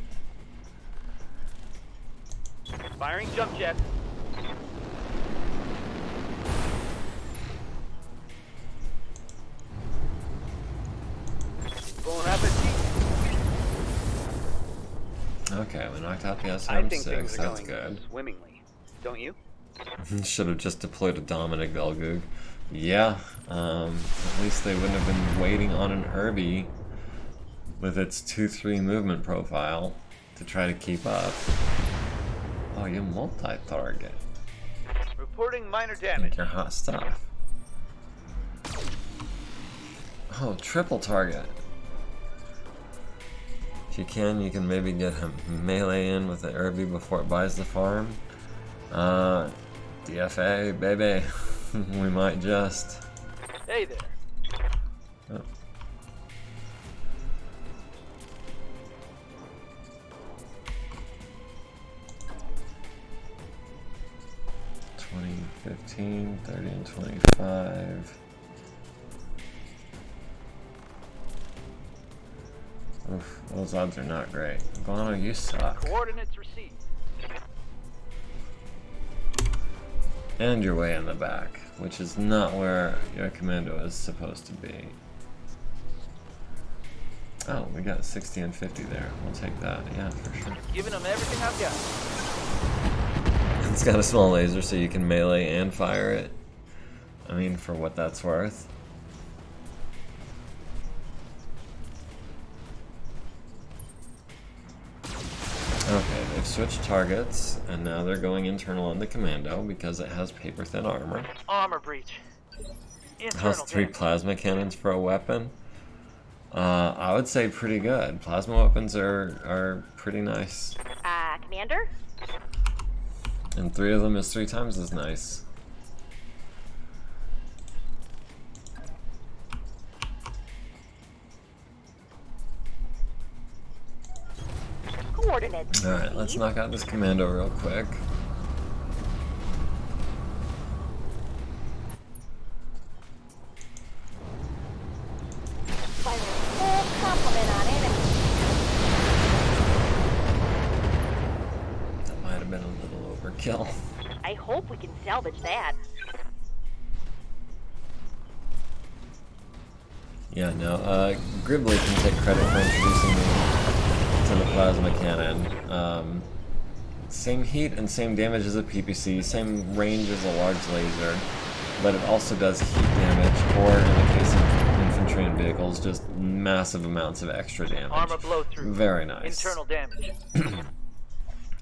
Firing jump jet. Bon appetit. Okay, we knocked out the I think SM6, things are that's going good. swimmingly. Don't you? Should have just deployed a Dominic Belgug. Yeah, at least they wouldn't have been waiting on an Herbie with its 2-3 movement profile to try to keep up. Oh, you multi-target. Reporting minor I damage. think you're hot stuff. Oh, triple target. If you can maybe get him melee in with the Herbie before it buys the farm. DFA, baby. We might just. Hey there. Oh. $20, $15, $30, and $25. Oof, those odds are not great. Guano, you suck. Coordinates received. And you're way in the back, which is not where your commando is supposed to be. Oh, we got 60 and 50 there. We'll take that, yeah, for sure. Giving them everything I've got. It's got a small laser so you can melee and fire it. I mean, for what that's worth. Okay, they've switched targets, and now they're going internal on the commando because it has paper-thin armor. Armor breach. It has 3 plasma cannons for a weapon. I would say pretty good. Plasma weapons are pretty nice. Commander? And 3 of them is 3 times as nice. Coordinates. Alright, let's knock out this commando real quick. Fire full complement on enemy. That might have been a little overkill. I hope we can salvage that. Yeah, no, Gribbly can take credit for introducing me to the plasma cannon. Same heat and same damage as a PPC, same range as a large laser, but it also does heat damage, or in the case of infantry and vehicles, just massive amounts of extra damage. Armor blow through. Very nice. Internal damage.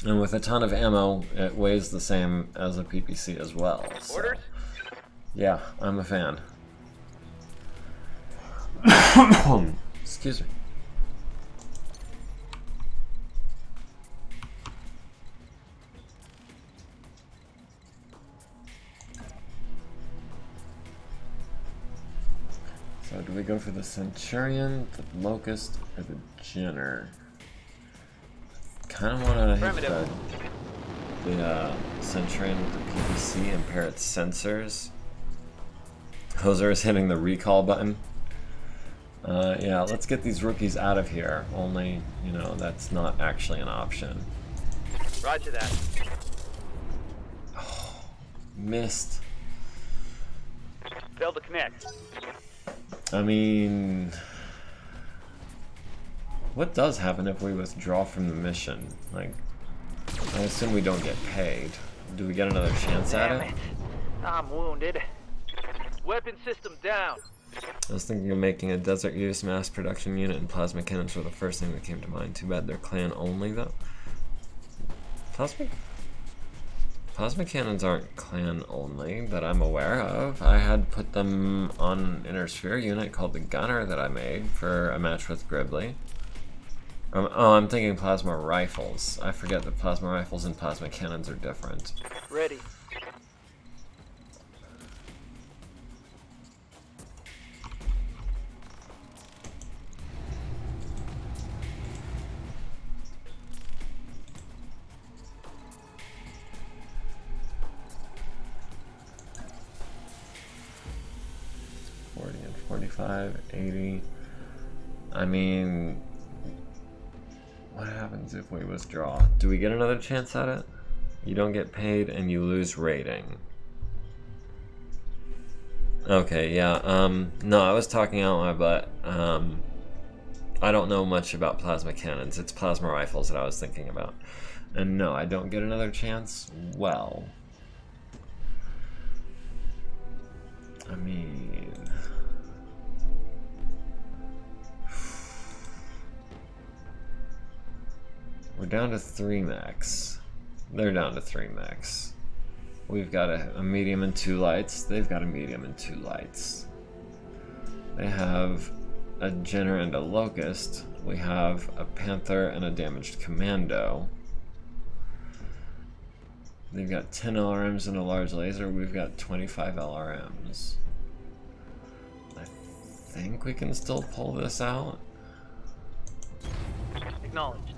And with a ton of ammo, it weighs the same as a PPC as well. So. Orders? Yeah, I'm a fan. Excuse me. So do we go for the Centurion, the Locust, or the Jenner? Kind of want to hit the Centurion with the PPC and pair its sensors. Hoser is hitting the recall button. Yeah, let's get these rookies out of here. Only, you know, that's not actually an option. Roger that. Oh, missed. Failed to connect. I mean, what does happen if we withdraw from the mission? Like, I assume we don't get paid. Do we get another chance at it? I'm wounded. Weapon system down. I was thinking of making a desert use mass production unit, and plasma cannons were the first thing that came to mind. Too bad they're clan only, though. Plasma? Plasma cannons aren't clan only that I'm aware of. I had put them on an inner sphere unit called the Gunner that I made for a match with Gribbly. Oh, I'm thinking plasma rifles. I forget that plasma rifles and plasma cannons are different. Ready. And 45, 80. I mean, what happens if we withdraw? Do we get another chance at it? You don't get paid and you lose rating. Okay, yeah, no, I was talking out my butt. I don't know much about plasma cannons. It's plasma rifles that I was thinking about. And no, I don't get another chance. Well, I mean, we're down to 3 mechs. They're down to 3 mechs. We've got a medium and 2 lights. They've got a medium and 2 lights. They have a Jenner and a Locust. We have a Panther and a damaged Commando. They've got 10 LRMs and a large laser. We've got 25 LRMs. I think we can still pull this out. Acknowledged.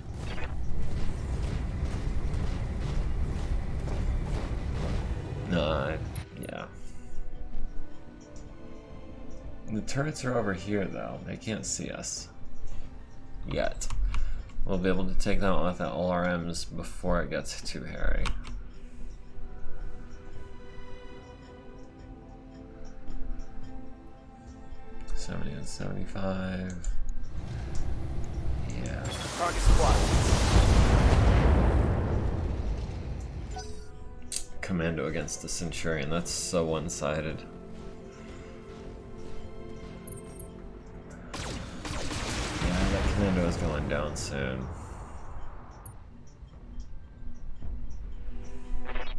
No, yeah. The turrets are over here, though. They can't see us. Yet. We'll be able to take them out with the LRMs before it gets too hairy. $70 and 75. Yeah. Target squad. Commando against the Centurion. That's so one-sided. Yeah, that Commando is going down soon.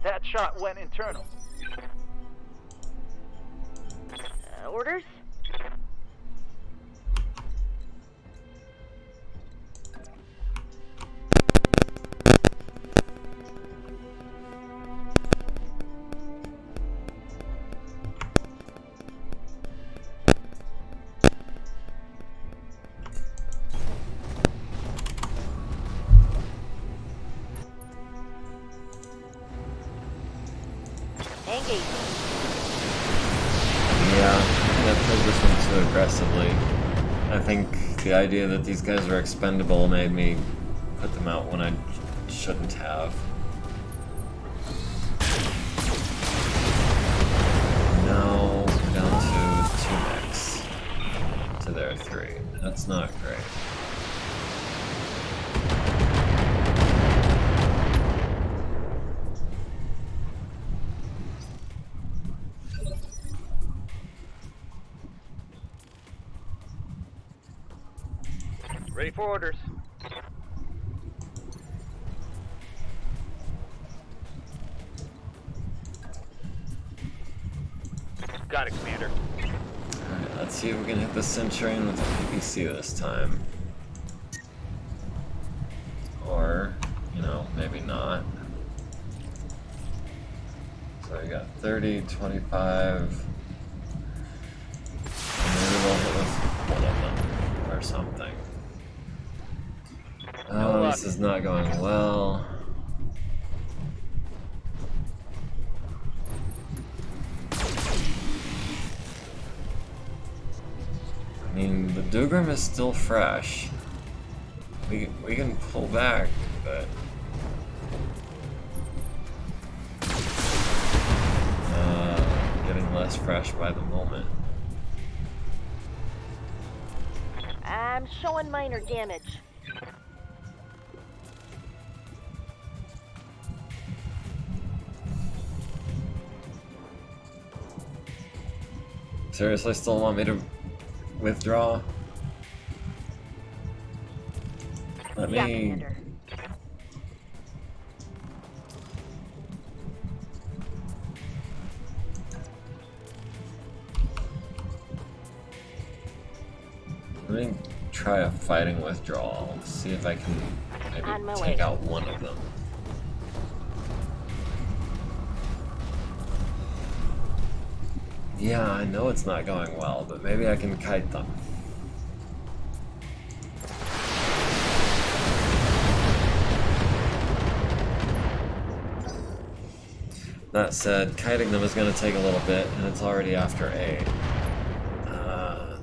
That shot went internal. Orders? Aggressively. I think the idea that these guys are expendable made me put them out when I shouldn't have. Now we're down to 2 mechs to their 3. That's not great. Ready for orders. Got it, Commander. Alright, let's see if we can hit the Centurion with a PPC this time. Or, you know, maybe not. So we got 30, 25. Maybe we'll hit with one of them or something. Oh, this is not going well. I mean, the Dougram is still fresh. We can pull back, but getting less fresh by the moment. I'm showing minor damage. Seriously, still want me to withdraw? Let me... Let me try a fighting withdrawal. See if I can On my maybe way. take out one of them. Yeah, I know it's not going well, but maybe I can kite them. That said, kiting them is going to take a little bit, and it's already after 8.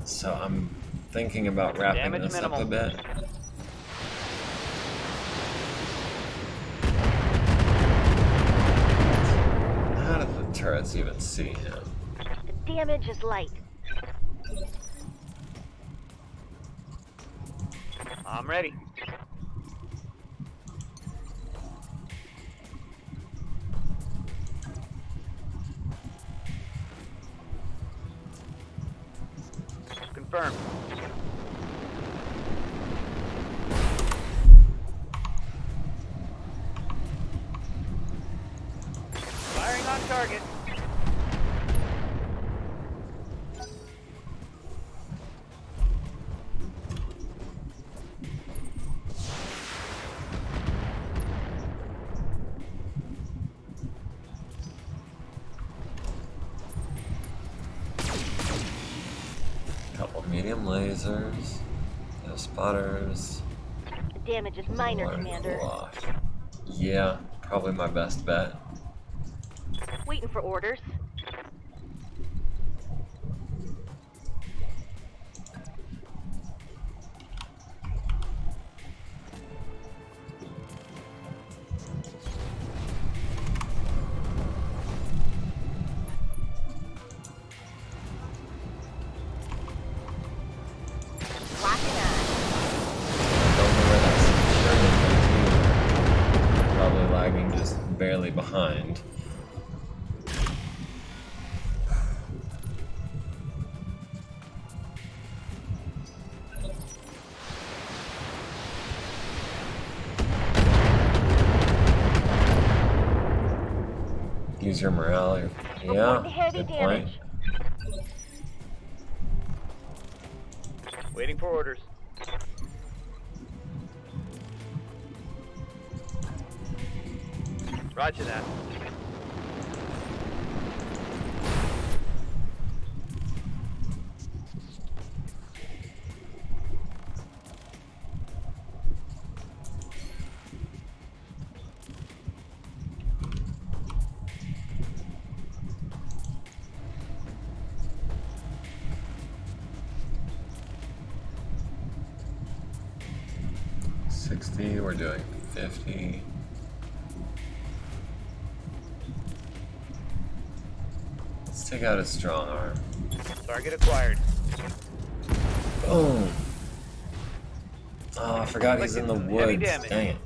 So I'm thinking about wrapping Damage this minimal. up a bit. How did the turrets even see him? The damage is light. I'm ready. Confirmed. Firing on target. Couple medium lasers, no spotters. The damage is minor, One Commander. cool off. Yeah, probably my best bet. Waiting for orders. Locking on. Don't know where that's security is. Probably lagging just barely behind. Use your morale. Yeah, Avoiding heavy good point. damage. Waiting for orders. Roger that. We're doing 50. Let's take out his strong arm. Target acquired. Boom! Oh, I forgot he's in the Heavy woods. damage. Dang it.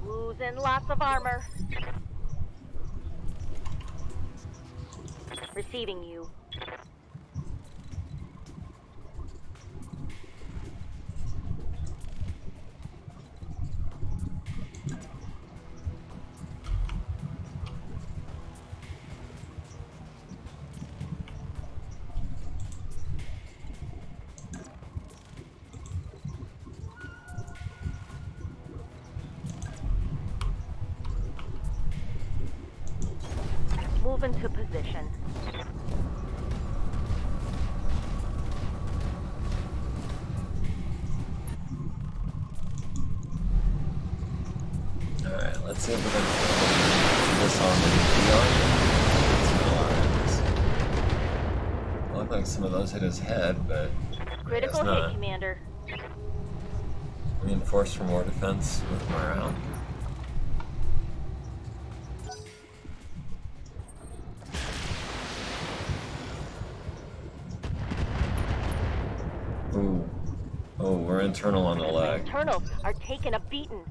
Losing lots of armor. Receiving you. Move into position. Alright, let's see if we can put this on the Look like some of those hit his head, but Critical I guess hit, not. Commander. Reinforced for more defense with morale. Ooh. Oh, we're internal on the leg. Internals are taking a beating.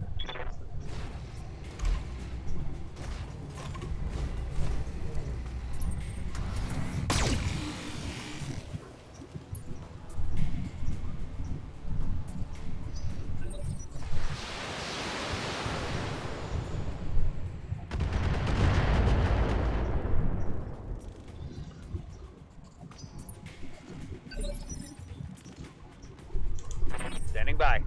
Standing by.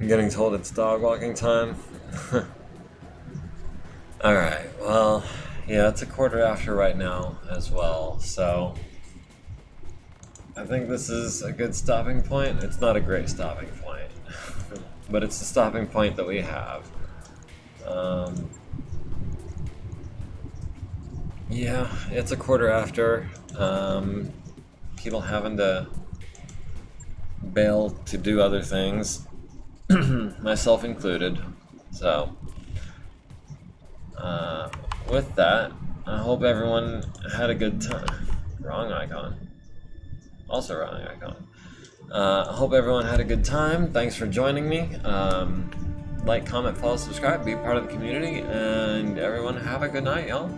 I'm getting told it's dog walking time. Alright, well, yeah, it's a quarter after right now as well, so I think this is a good stopping point. It's not a great stopping point, but it's the stopping point that we have. Yeah, it's a quarter after. People having to bail to do other things, myself included. So, with that, I hope everyone had a good time. Wrong icon. Also wrong icon. I hope everyone had a good time. Thanks for joining me. Like, comment, follow, subscribe, be part of the community, and everyone have a good night, y'all.